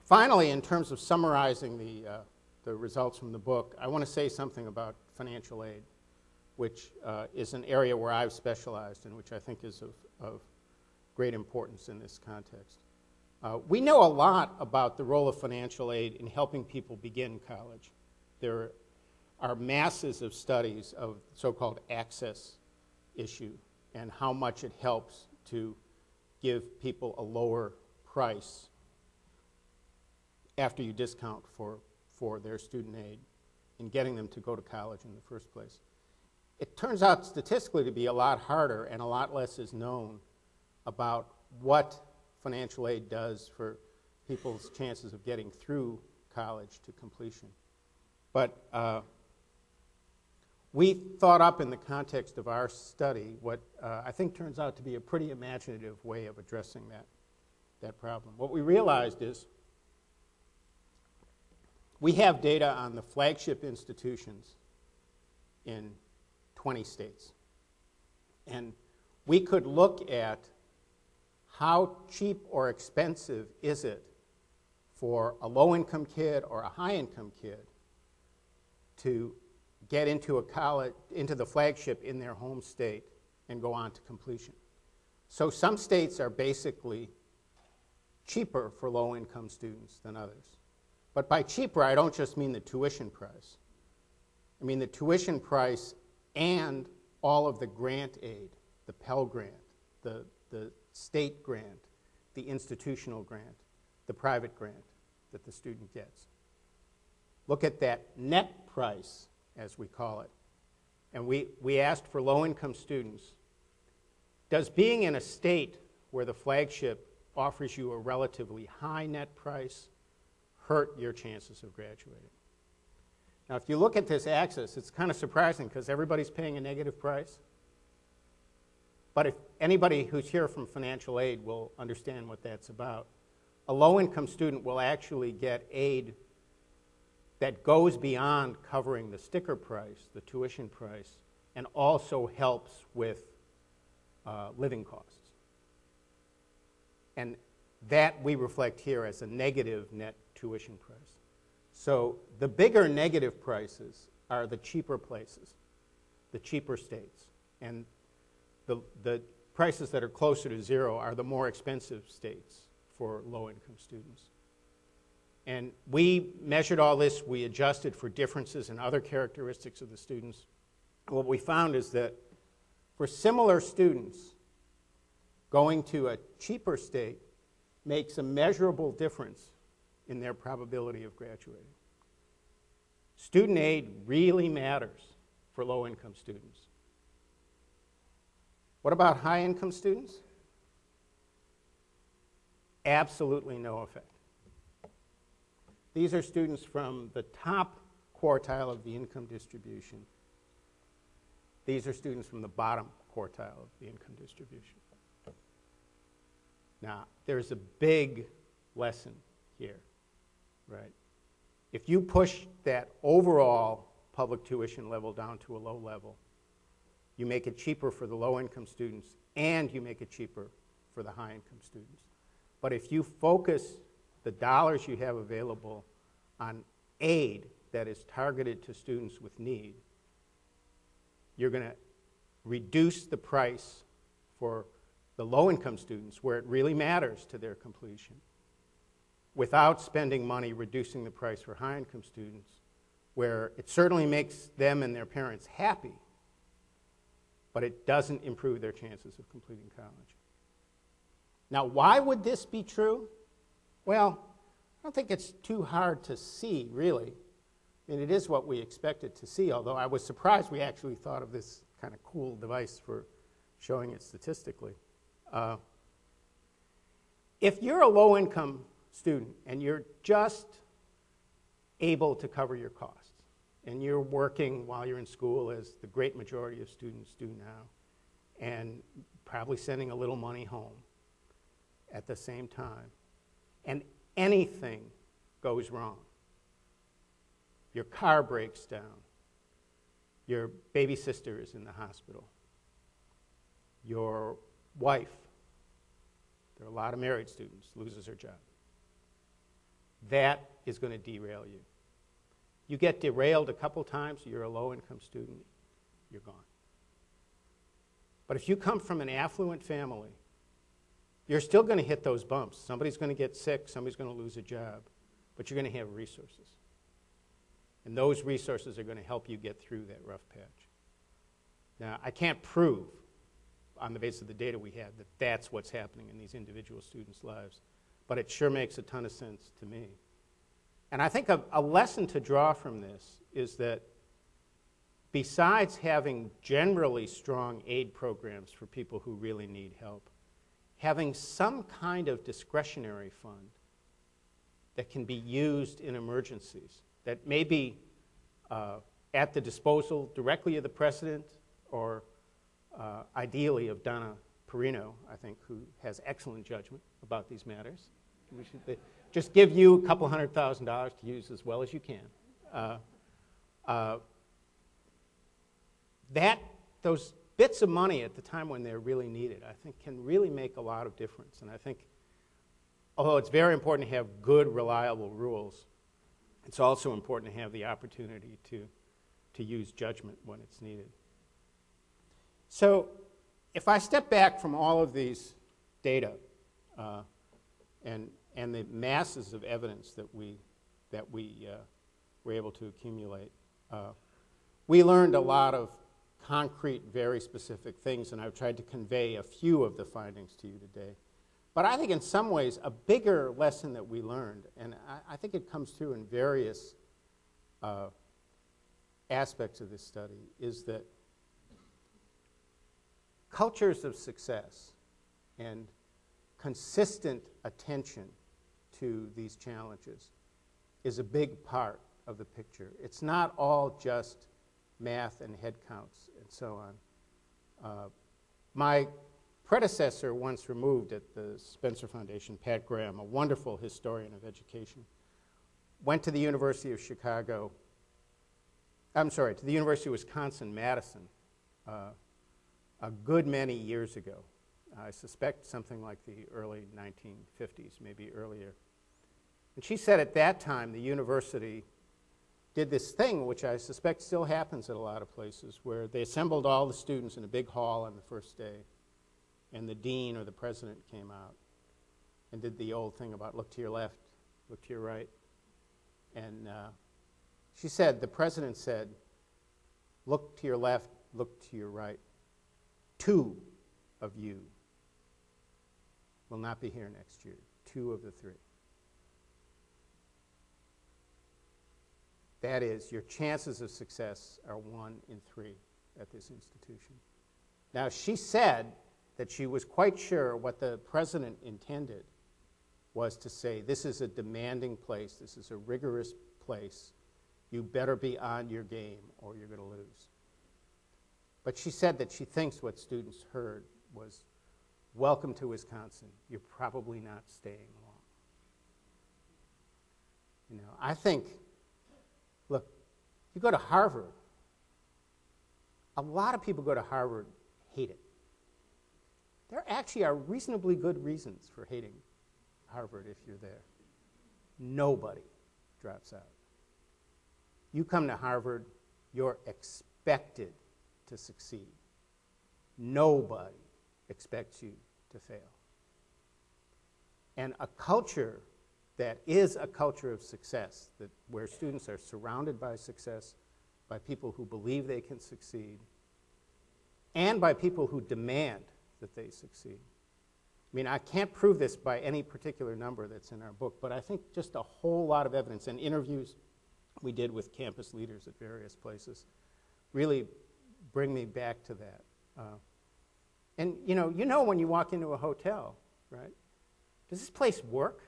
Finally, in terms of summarizing the results from the book, I want to say something about financial aid, which is an area where I've specialized and which I think is of great importance in this context. We know a lot about the role of financial aid in helping people begin college. There are masses of studies of so-called access issue and how much it helps to give people a lower price after you discount for their student aid in getting them to go to college in the first place. It turns out statistically to be a lot harder, and a lot less is known about what financial aid does for people's chances of getting through college to completion. But we thought up in the context of our study what I think turns out to be a pretty imaginative way of addressing that problem. What we realized is we have data on the flagship institutions in 20 states. And we could look at how cheap or expensive is it for a low-income kid or a high-income kid to get into a college, into the flagship in their home state and go on to completion. So some states are basically cheaper for low-income students than others. But by cheaper, I don't just mean the tuition price. I mean the tuition price and all of the grant aid, the Pell Grant, the state grant, the institutional grant, the private grant that the student gets. Look at that net price, as we call it. And we asked for low-income students, does being in a state where the flagship offers you a relatively high net price hurt your chances of graduating? Now, if you look at this axis, it's kind of surprising because everybody's paying a negative price. But if anybody who's here from financial aid will understand what that's about, a low-income student will actually get aid that goes beyond covering the sticker price, the tuition price, and also helps with living costs. And that we reflect here as a negative net tuition price. So the bigger negative prices are the cheaper places, the cheaper states. And the prices that are closer to zero are the more expensive states for low-income students. And we measured all this. We adjusted for differences in other characteristics of the students. What we found is that for similar students, going to a cheaper state makes a measurable difference in their probability of graduating. Student aid really matters for low-income students. What about high-income students? Absolutely no effect. These are students from the top quartile of the income distribution. These are students from the bottom quartile of the income distribution. Now, there's a big lesson here, right? If you push that overall public tuition level down to a low level, you make it cheaper for the low-income students and you make it cheaper for the high-income students. But if you focus the dollars you have available on aid that is targeted to students with need, you're going to reduce the price for the low-income students where it really matters to their completion without spending money reducing the price for high-income students where it certainly makes them and their parents happy, but it doesn't improve their chances of completing college. Now, why would this be true? Well, don't think it's too hard to see, really. I mean, it is what we expected to see, although I was surprised we actually thought of this kind of cool device for showing it statistically. If you're a low-income student and you're just able to cover your costs, and you're working while you're in school, as the great majority of students do now, and probably sending a little money home at the same time, and anything goes wrong, your car breaks down, your baby sister is in the hospital, your wife, there are a lot of married students, loses her job, that is going to derail you. You get derailed a couple times, you're a low-income student, you're gone. But if you come from an affluent family, you're still going to hit those bumps. Somebody's going to get sick, somebody's going to lose a job, but you're going to have resources. And those resources are going to help you get through that rough patch. Now, I can't prove, on the basis of the data we have, that that's what's happening in these individual students' lives, but it sure makes a ton of sense to me. And I think a lesson to draw from this is that besides having generally strong aid programs for people who really need help, having some kind of discretionary fund that can be used in emergencies, that may be at the disposal directly of the president or ideally of Donna Perino, I think, who has excellent judgment about these matters. We should just give you a couple $100,000 to use as well as you can. Those bits of money at the time when they're really needed, I think, can really make a lot of difference. And I think, although it's very important to have good, reliable rules, it's also important to have the opportunity to use judgment when it's needed. So if I step back from all of these data and the masses of evidence that we were able to accumulate, we learned a lot of concrete, very specific things, and I've tried to convey a few of the findings to you today. But I think in some ways a bigger lesson that we learned, and I think it comes through in various aspects of this study, is that cultures of success and consistent attention to these challenges is a big part of the picture. It's not all just math and head counts and so on. My predecessor, once removed at the Spencer Foundation, Pat Graham, a wonderful historian of education, went to the University of Wisconsin-Madison a good many years ago. I suspect something like the early 1950s, maybe earlier. And she said at that time the university did this thing, which I suspect still happens at a lot of places, where they assembled all the students in a big hall on the first day, and the dean or the president came out and did the old thing about look to your left, look to your right. And she said, the president said, look to your left, look to your right. 2 of you will not be here next year. 2 of the 3. That is, your chances of success are 1 in 3 at this institution. Now, she said that she was quite sure what the president intended was to say, this is a demanding place, this is a rigorous place, you better be on your game or you're going to lose. But she said that she thinks what students heard was, welcome to Wisconsin, you're probably not staying long. You know, I think, look, you go to Harvard, a lot of people go to Harvard, hate it. There actually are reasonably good reasons for hating Harvard if you're there. Nobody drops out. You come to Harvard, you're expected to succeed. Nobody expects you to fail. And a culture that is a culture of success, where students are surrounded by success, by people who believe they can succeed, and by people who demand that they succeed, I mean, I can't prove this by any particular number that's in our book, but I think just a whole lot of evidence and interviews we did with campus leaders at various places really bring me back to that. And you know when you walk into a hotel, right? Does this place work?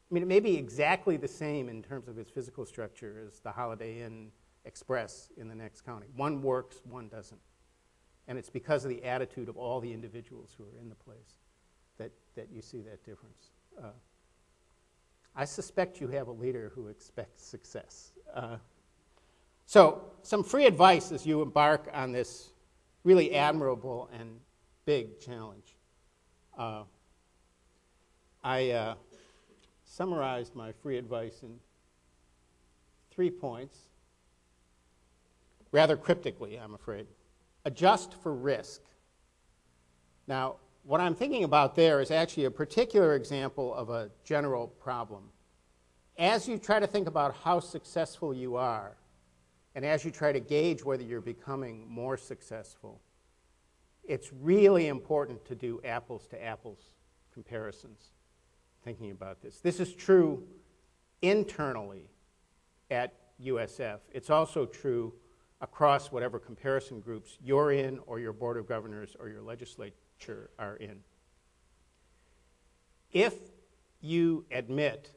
I mean, it may be exactly the same in terms of its physical structure as the Holiday Inn Express in the next county. One works, one doesn't. And it's because of the attitude of all the individuals who are in the place that you see that difference. I suspect you have a leader who expects success. So some free advice as you embark on this really admirable and big challenge. I summarized my free advice in 3 points, rather cryptically, I'm afraid. Adjust for risk. Now, what I'm thinking about there is actually a particular example of a general problem. As you try to think about how successful you are, and as you try to gauge whether you're becoming more successful, it's really important to do apples to apples comparisons thinking about this. This is true internally at USF. It's also true across whatever comparison groups you're in or your Board of Governors or your legislature are in. If you admit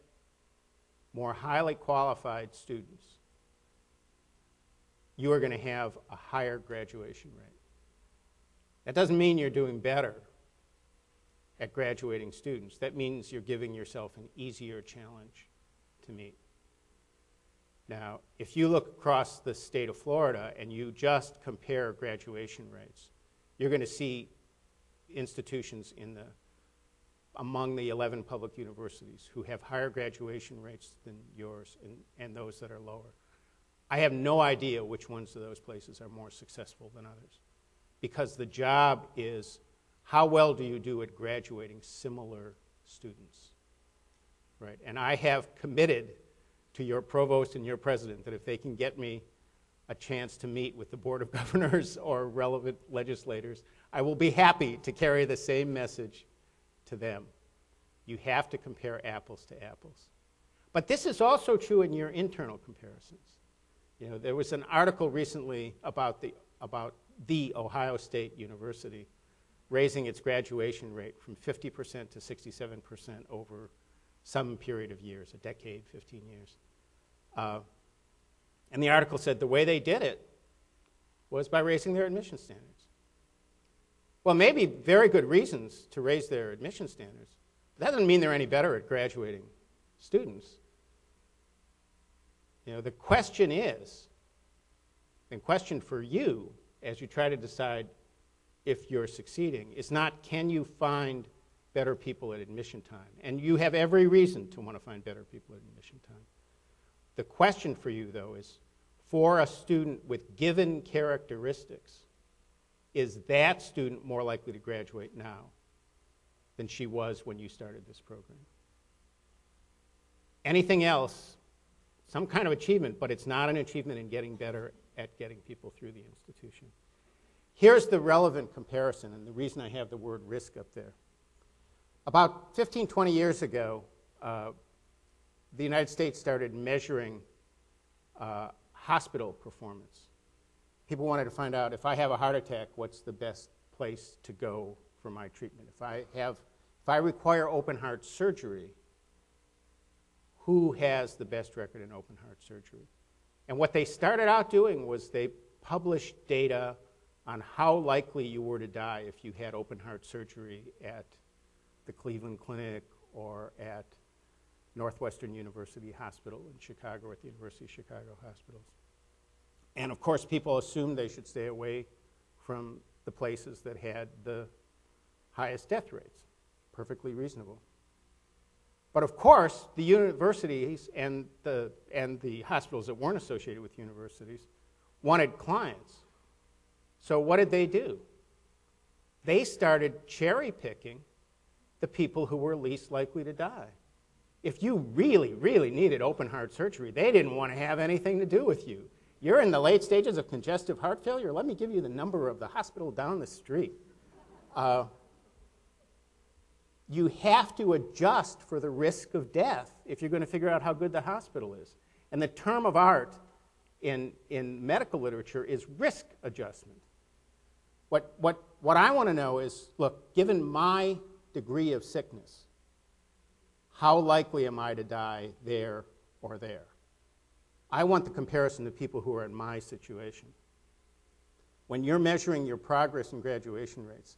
more highly qualified students, you are going to have a higher graduation rate. That doesn't mean you're doing better at graduating students. That means you're giving yourself an easier challenge to meet. Now, if you look across the state of Florida and you just compare graduation rates, you're going to see institutions among the 11 public universities who have higher graduation rates than yours and those that are lower. I have no idea which ones of those places are more successful than others, because the job is how well do you do at graduating similar students, right? And I have committed to your provost and your president that if they can get me a chance to meet with the Board of Governors or relevant legislators, I will be happy to carry the same message to them. You have to compare apples to apples. But this is also true in your internal comparisons. You know, there was an article recently about the Ohio State University raising its graduation rate from 50% to 67% over some period of years, a decade, 15 years. And the article said the way they did it was by raising their admission standards. Well, maybe very good reasons to raise their admission standards, but that doesn't mean they're any better at graduating students. You know, the question is, and question for you as you try to decide if you're succeeding, is not can you find better people at admission time? And you have every reason to want to find better people at admission time. The question for you, though, is for a student with given characteristics, is that student more likely to graduate now than she was when you started this program? Anything else, some kind of achievement, but it's not an achievement in getting better at getting people through the institution. Here's the relevant comparison, and the reason I have the word risk up there. About 15, 20 years ago, the United States started measuring hospital performance. People wanted to find out, if I have a heart attack, what's the best place to go for my treatment? If I require open heart surgery, who has the best record in open heart surgery? And what they started out doing was they published data on how likely you were to die if you had open heart surgery at the Cleveland Clinic or at Northwestern University Hospital in Chicago, at the University of Chicago hospitals. And of course, people assumed they should stay away from the places that had the highest death rates. Perfectly reasonable. But of course, the universities and the hospitals that weren't associated with universities wanted clients. So what did they do? They started cherry-picking the people who were least likely to die. If you really, really needed open heart surgery, they didn't want to have anything to do with you. You're in the late stages of congestive heart failure? Let me give you the number of the hospital down the street. you have to adjust for the risk of death if you're going to figure out how good the hospital is. And the term of art in medical literature is risk adjustment. What I want to know is, look, given my degree of sickness, how likely am I to die there or there? I want the comparison to people who are in my situation. When you're measuring your progress in graduation rates,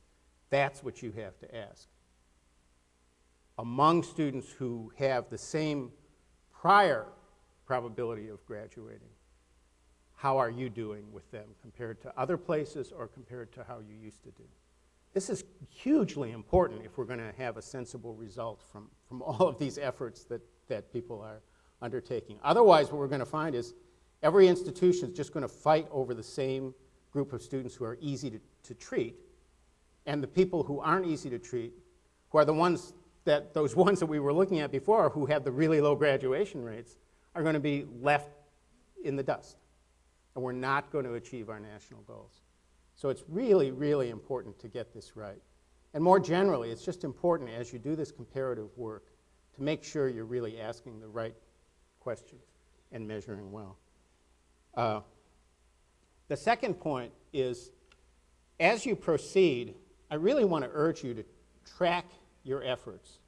that's what you have to ask. Among students who have the same prior probability of graduating, how are you doing with them compared to other places or compared to how you used to do? This is hugely important if we're going to have a sensible result from all of these efforts that people are undertaking. Otherwise, what we're going to find is every institution is just going to fight over the same group of students who are easy to treat, and the people who aren't easy to treat, who are those ones that we were looking at before who have the really low graduation rates, are going to be left in the dust. And we're not going to achieve our national goals. So it's really, really important to get this right. And more generally, it's just important as you do this comparative work to make sure you're really asking the right questions and measuring well. The second point is, as you proceed, I really want to urge you to track your efforts.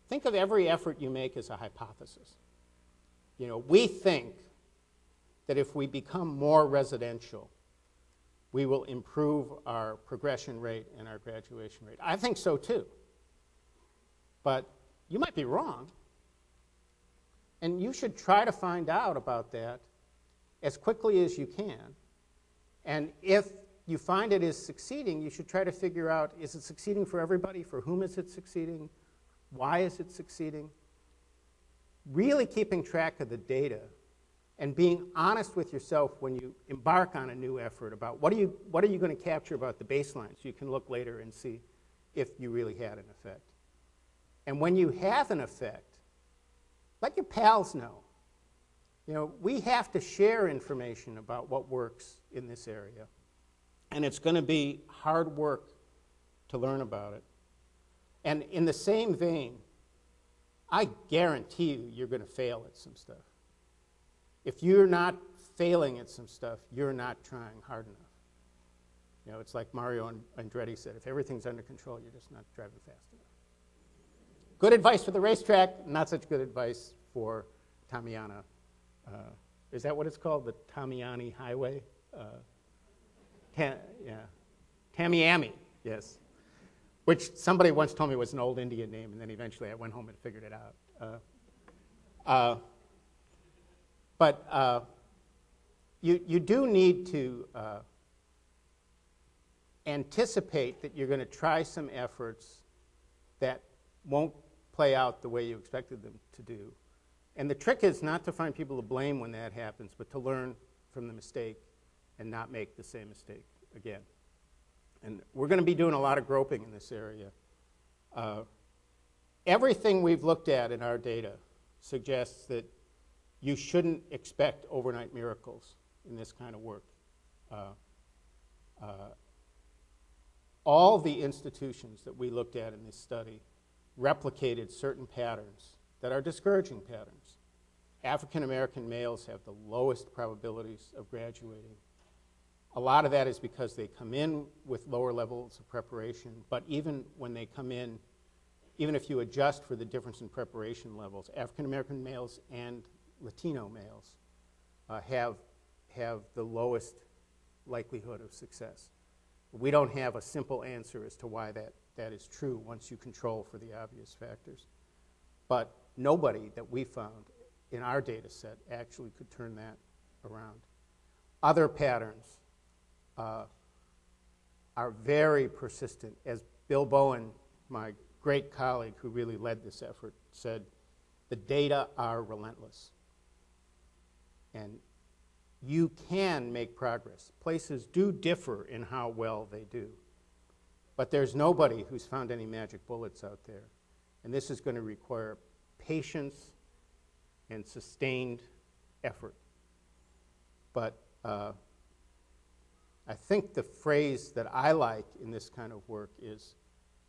Think of every effort you make as a hypothesis. You know, we think that if we become more residential, we will improve our progression rate and our graduation rate. I think so too. But you might be wrong. And you should try to find out about that as quickly as you can. And if you find it is succeeding, you should try to figure out, is it succeeding for everybody? For whom is it succeeding? Why is it succeeding? Really keeping track of the data and being honest with yourself when you embark on a new effort about what are you going to capture about the baseline, so you can look later and see if you really had an effect. And when you have an effect, let your pals know. You know, we have to share information about what works in this area. And it's going to be hard work to learn about it. And in the same vein, I guarantee you're going to fail at some stuff. If you're not failing at some stuff, you're not trying hard enough. You know, it's like Mario Andretti said, if everything's under control, you're just not driving fast enough. Good advice for the racetrack, not such good advice for Tamiana. Is that what it's called? The Tamiami Highway? Tamiami, yes. Which somebody once told me was an old Indian name, and then eventually I went home and figured it out. But you do need to anticipate that you're going to try some efforts that won't play out the way you expected them to do. And the trick is not to find people to blame when that happens, but to learn from the mistake and not make the same mistake again. And we're going to be doing a lot of groping in this area. Everything we've looked at in our data suggests that you shouldn't expect overnight miracles in this kind of work. All the institutions that we looked at in this study replicated certain patterns that are discouraging patterns. African American males have the lowest probabilities of graduating. A lot of that is because they come in with lower levels of preparation, but even when they come in, even if you adjust for the difference in preparation levels, African American males and Latino males have the lowest likelihood of success. We don't have a simple answer as to why that is true once you control for the obvious factors. But nobody that we found in our data set actually could turn that around. Other patterns are very persistent. As Bill Bowen, my great colleague who really led this effort, said, the data are relentless. And you can make progress. Places do differ in how well they do. But there's nobody who's found any magic bullets out there. And this is going to require patience and sustained effort. But I think the phrase that I like in this kind of work is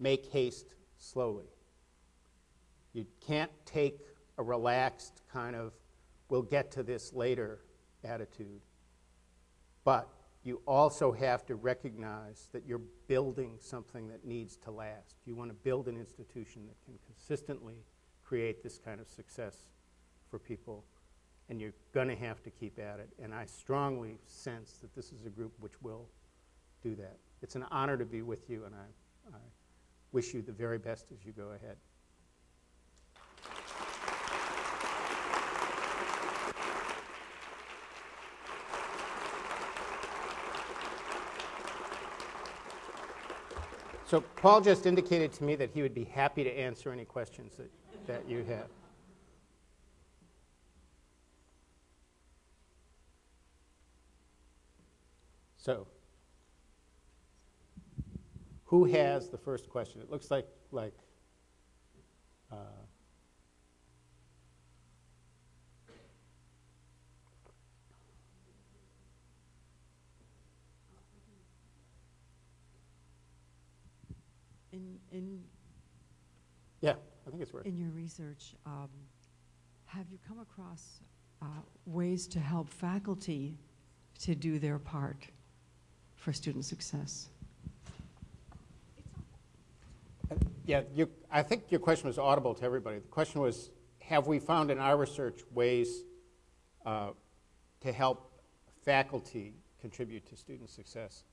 make haste slowly. You can't take a relaxed kind of, we'll get to this later attitude. But you also have to recognize that you're building something that needs to last. You want to build an institution that can consistently create this kind of success for people, and you're going to have to keep at it. And I strongly sense that this is a group which will do that. It's an honor to be with you, and I wish you the very best as you go ahead. So Paul just indicated to me that he would be happy to answer any questions that you have. So, who has the first question? It looks like yeah, I think it's working. In your research, have you come across ways to help faculty to do their part for student success? Yeah, I think your question was audible to everybody. The question was, have we found in our research ways to help faculty contribute to student success?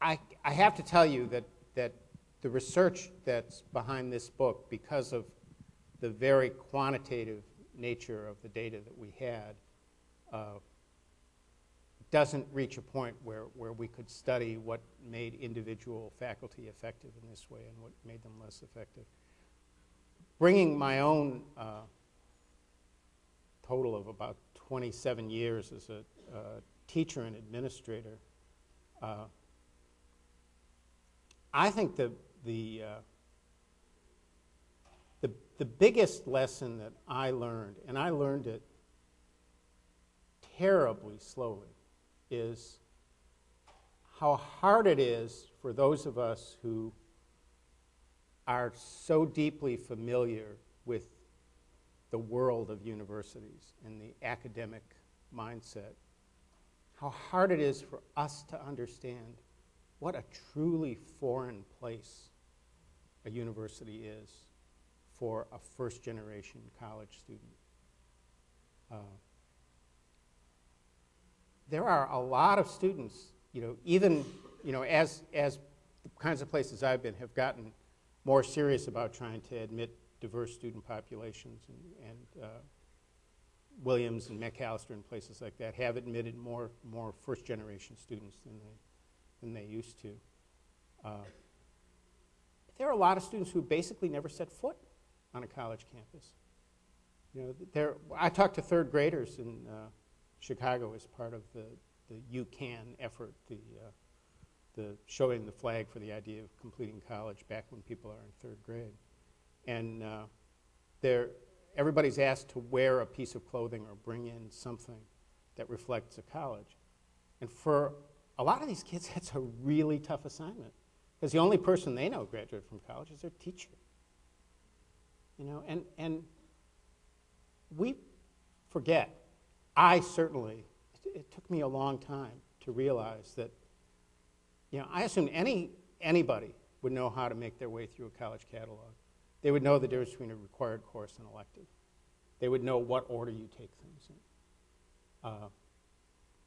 I have to tell you that the research that's behind this book, because of the very quantitative nature of the data that we had, doesn't reach a point where we could study what made individual faculty effective in this way and what made them less effective. Bringing my own total of about 27 years as a teacher and administrator, I think the biggest lesson that I learned, and I learned it terribly slowly, is how hard it is for those of us who are so deeply familiar with the world of universities and the academic mindset, how hard it is for us to understand what a truly foreign place a university is for a first-generation college student. There are a lot of students, even as the kinds of places I've been have gotten more serious about trying to admit diverse student populations, and Williams and Macalester and places like that have admitted more first-generation students than they used to. There are a lot of students who basically never set foot on a college campus. I talked to third graders in Chicago as part of the You Can effort, the showing the flag for the idea of completing college back when people are in third grade. And everybody's asked to wear a piece of clothing or bring in something that reflects a college. And for a lot of these kids, that's a really tough assignment, because the only person they know graduated from college is their teacher. And we forget. I certainly, it took me a long time to realize that, I assumed anybody would know how to make their way through a college catalog. They would know the difference between a required course and elective. They would know what order you take things in.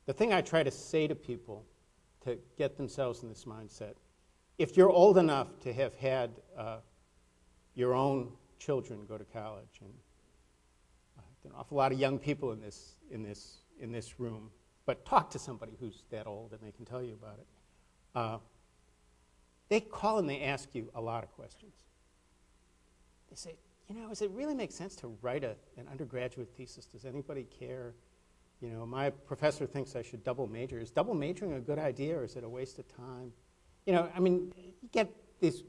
The thing I try to say to people to get themselves in this mindset, if you're old enough to have had your own children go to college, and there are an awful lot of young people in this room, but talk to somebody who's that old and they can tell you about it. They call and they ask you a lot of questions. They say, does it really make sense to write an undergraduate thesis? Does anybody care? My professor thinks I should double major. Is double majoring a good idea, or is it a waste of time? You get this,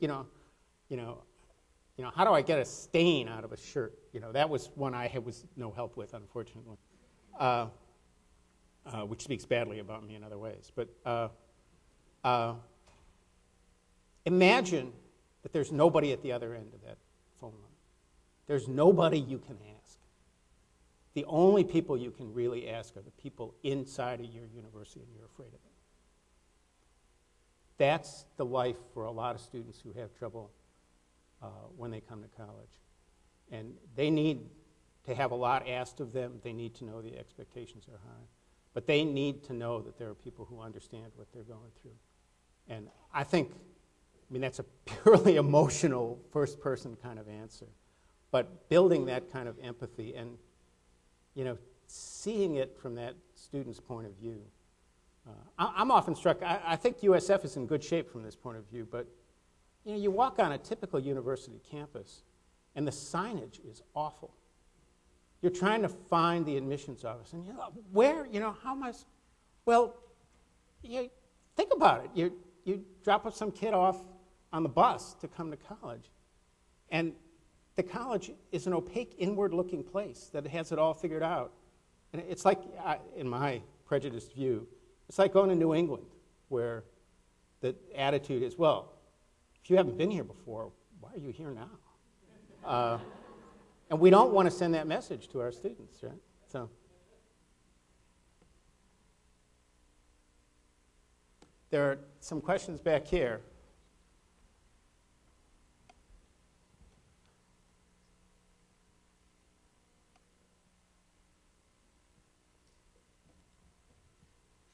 how do I get a stain out of a shirt? That was one I was no help with, unfortunately, which speaks badly about me in other ways. But imagine that there's nobody at the other end of that phone line. There's nobody you can ask. The only people you can really ask are the people inside of your university, and you're afraid of them. That's the life for a lot of students who have trouble when they come to college. And they need to have a lot asked of them. They need to know the expectations are high. But they need to know that there are people who understand what they're going through. And I mean, that's a purely emotional, first-person kind of answer. But building that kind of empathy and, seeing it from that student's point of view. I'm often struck, I think USF is in good shape from this point of view, but, you walk on a typical university campus, and the signage is awful. You're trying to find the admissions office, and where, how much? Well, think about it. You drop some kid off on the bus to come to college, and the college is an opaque, inward-looking place that has it all figured out. And it's like, in my prejudiced view, it's like going to New England, where the attitude is, well, if you haven't been here before, why are you here now? And we don't want to send that message to our students, right? So, there are some questions back here.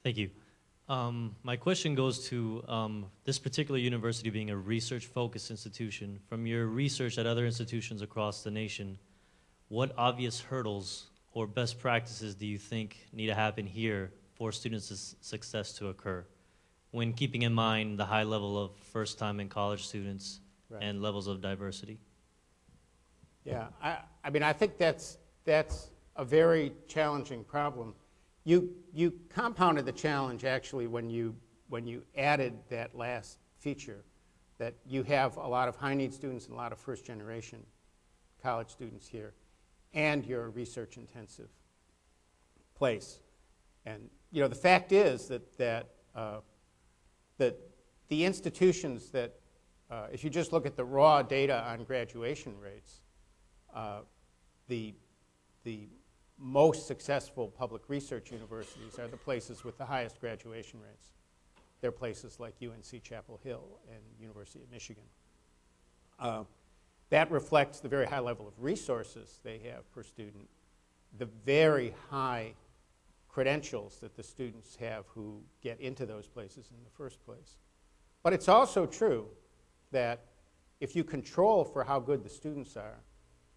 Thank you. My question goes to this particular university being a research-focused institution. From your research at other institutions across the nation, what obvious hurdles or best practices do you think need to happen here for students' success to occur, when keeping in mind the high level of first-time in college students Right. and levels of diversity? Yeah, I mean, I think that's a very challenging problem. You compounded the challenge actually when you added that last feature, that you have a lot of high-need students and a lot of first-generation college students here, and you're a research-intensive place. And the fact is that the institutions that, if you just look at the raw data on graduation rates, the most successful public research universities are the places with the highest graduation rates. They're places like UNC Chapel Hill and University of Michigan. That reflects the very high level of resources they have per student, the very high credentials that the students have who get into those places in the first place. But it's also true that if you control for how good the students are,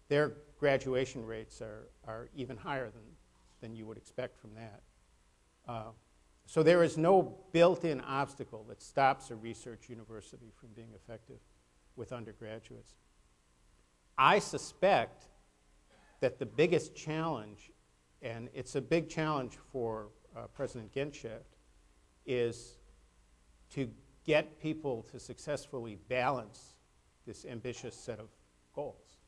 their graduation rates are even higher than you would expect from that. So there is no built-in obstacle that stops a research university from being effective with undergraduates. I suspect that the biggest challenge, and it's a big challenge for President Genshaft, is to get people to successfully balance this ambitious set of goals.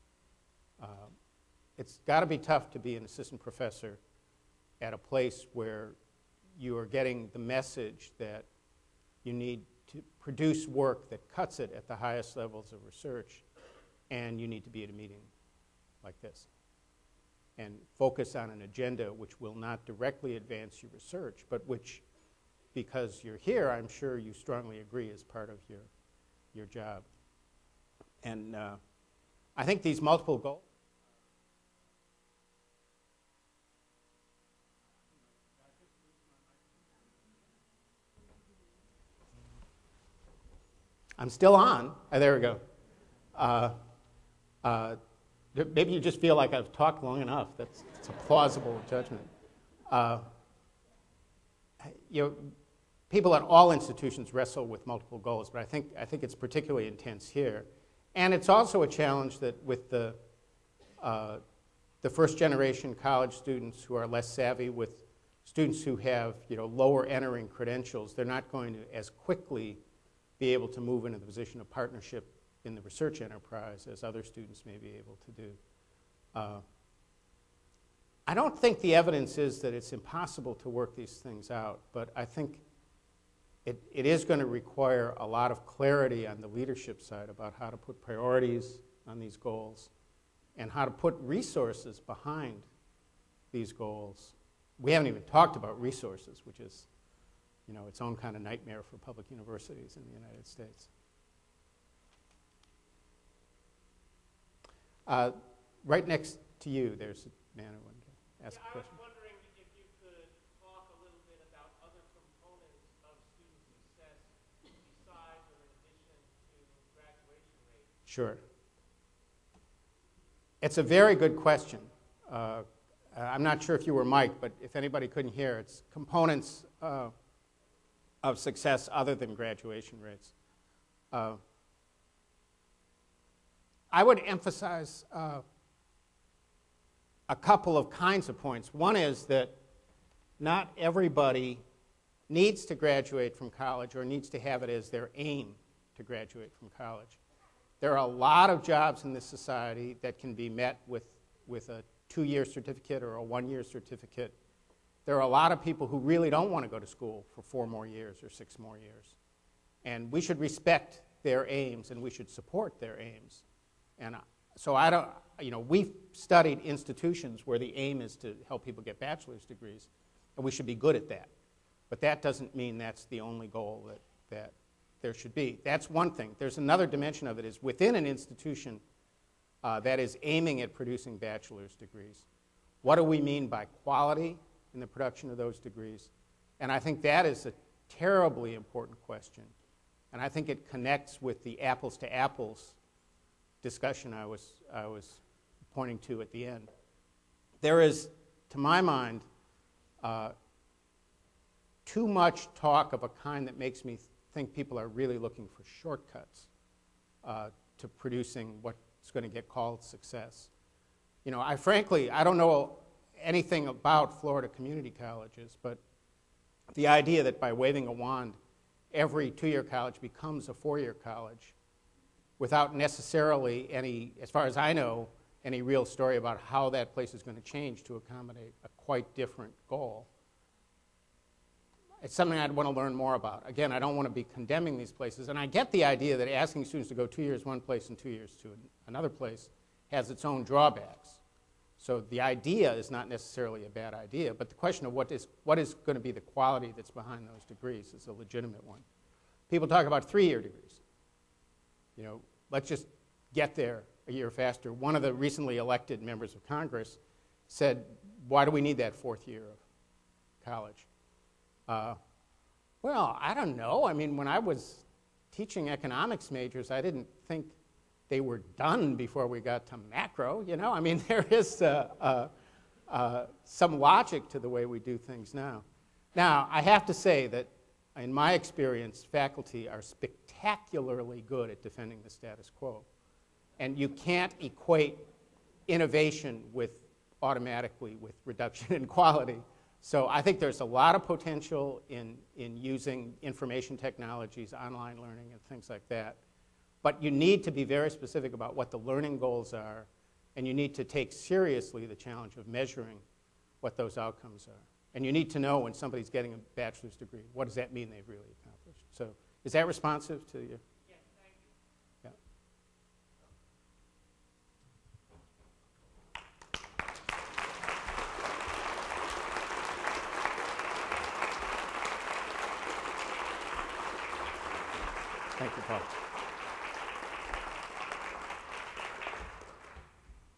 It's got to be tough to be an assistant professor at a place where you are getting the message that you need to produce work that cuts it at the highest levels of research, and you need to be at a meeting like this and focus on an agenda which will not directly advance your research, but which, because you're here, I'm sure you strongly agree is part of your job. And I think these multiple goals, I'm still on. There we go. Maybe you just feel like I've talked long enough. That's a plausible judgment. People at all institutions wrestle with multiple goals, but I think it's particularly intense here. And it's also a challenge that with the first-generation college students who are less savvy, with students who have lower entering credentials, they're not going to as quickly be able to move into the position of partnership in the research enterprise as other students may be able to do. I don't think the evidence is that it's impossible to work these things out, but I think it is going to require a lot of clarity on the leadership side about how to put priorities on these goals and how to put resources behind these goals. We haven't even talked about resources, which is, its own kind of nightmare for public universities in the United States. Right next to you, there's a man who wanted to ask a question. I was wondering if you could talk a little bit about other components of student success besides or in addition to graduation rate. Sure. It's a very good question. I'm not sure if you were Mike, but if anybody couldn't hear, it's components of success other than graduation rates. I would emphasize a couple of kinds of points. One is that not everybody needs to graduate from college or needs to have it as their aim to graduate from college. There are a lot of jobs in this society that can be met with a 2-year certificate or a 1-year certificate. There are a lot of people who really don't want to go to school for 4 more years or 6 more years. And we should respect their aims and we should support their aims. And so we've studied institutions where the aim is to help people get bachelor's degrees, and we should be good at that. But that doesn't mean that's the only goal that there should be. That's one thing. There's another dimension of it is within an institution that is aiming at producing bachelor's degrees. What do we mean by quality in the production of those degrees? And I think that is a terribly important question. And I think it connects with the apples to apples discussion I was pointing to at the end. There is, to my mind, too much talk of a kind that makes me think people are really looking for shortcuts to producing what's going to get called success. I don't know anything about Florida community colleges, but the idea that by waving a wand, every 2-year college becomes a 4-year college without necessarily any, as far as I know, any real story about how that place is going to change to accommodate a quite different goal. It's something I'd want to learn more about. Again, I don't want to be condemning these places, and I get the idea that asking students to go 2 years one place and 2 years to another place has its own drawbacks. So the idea is not necessarily a bad idea, but the question of what is going to be the quality that's behind those degrees is a legitimate one. People talk about 3-year degrees. Let's just get there a year faster. One of the recently elected members of Congress said, why do we need that 4th year of college? Well, I don't know. I mean, when I was teaching economics majors, I didn't think they were done before we got to macro. I mean, there is some logic to the way we do things now. Now, I have to say that in my experience, faculty are spectacularly good at defending the status quo. And you can't equate innovation automatically with reduction in quality. So I think there's a lot of potential in using information technologies, online learning, and things like that. But you need to be very specific about what the learning goals are, and you need to take seriously the challenge of measuring what those outcomes are. And you need to know when somebody's getting a bachelor's degree, what does that mean they've really accomplished? So is that responsive to you? Yes, thank you. Yeah. Thank you, Paul.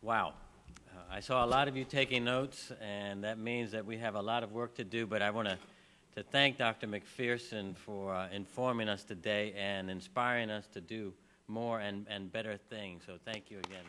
Wow. I saw a lot of you taking notes, and that means that we have a lot of work to do, but I want to thank Dr. Mcpherson for informing us today and inspiring us to do more and better things. So thank you again.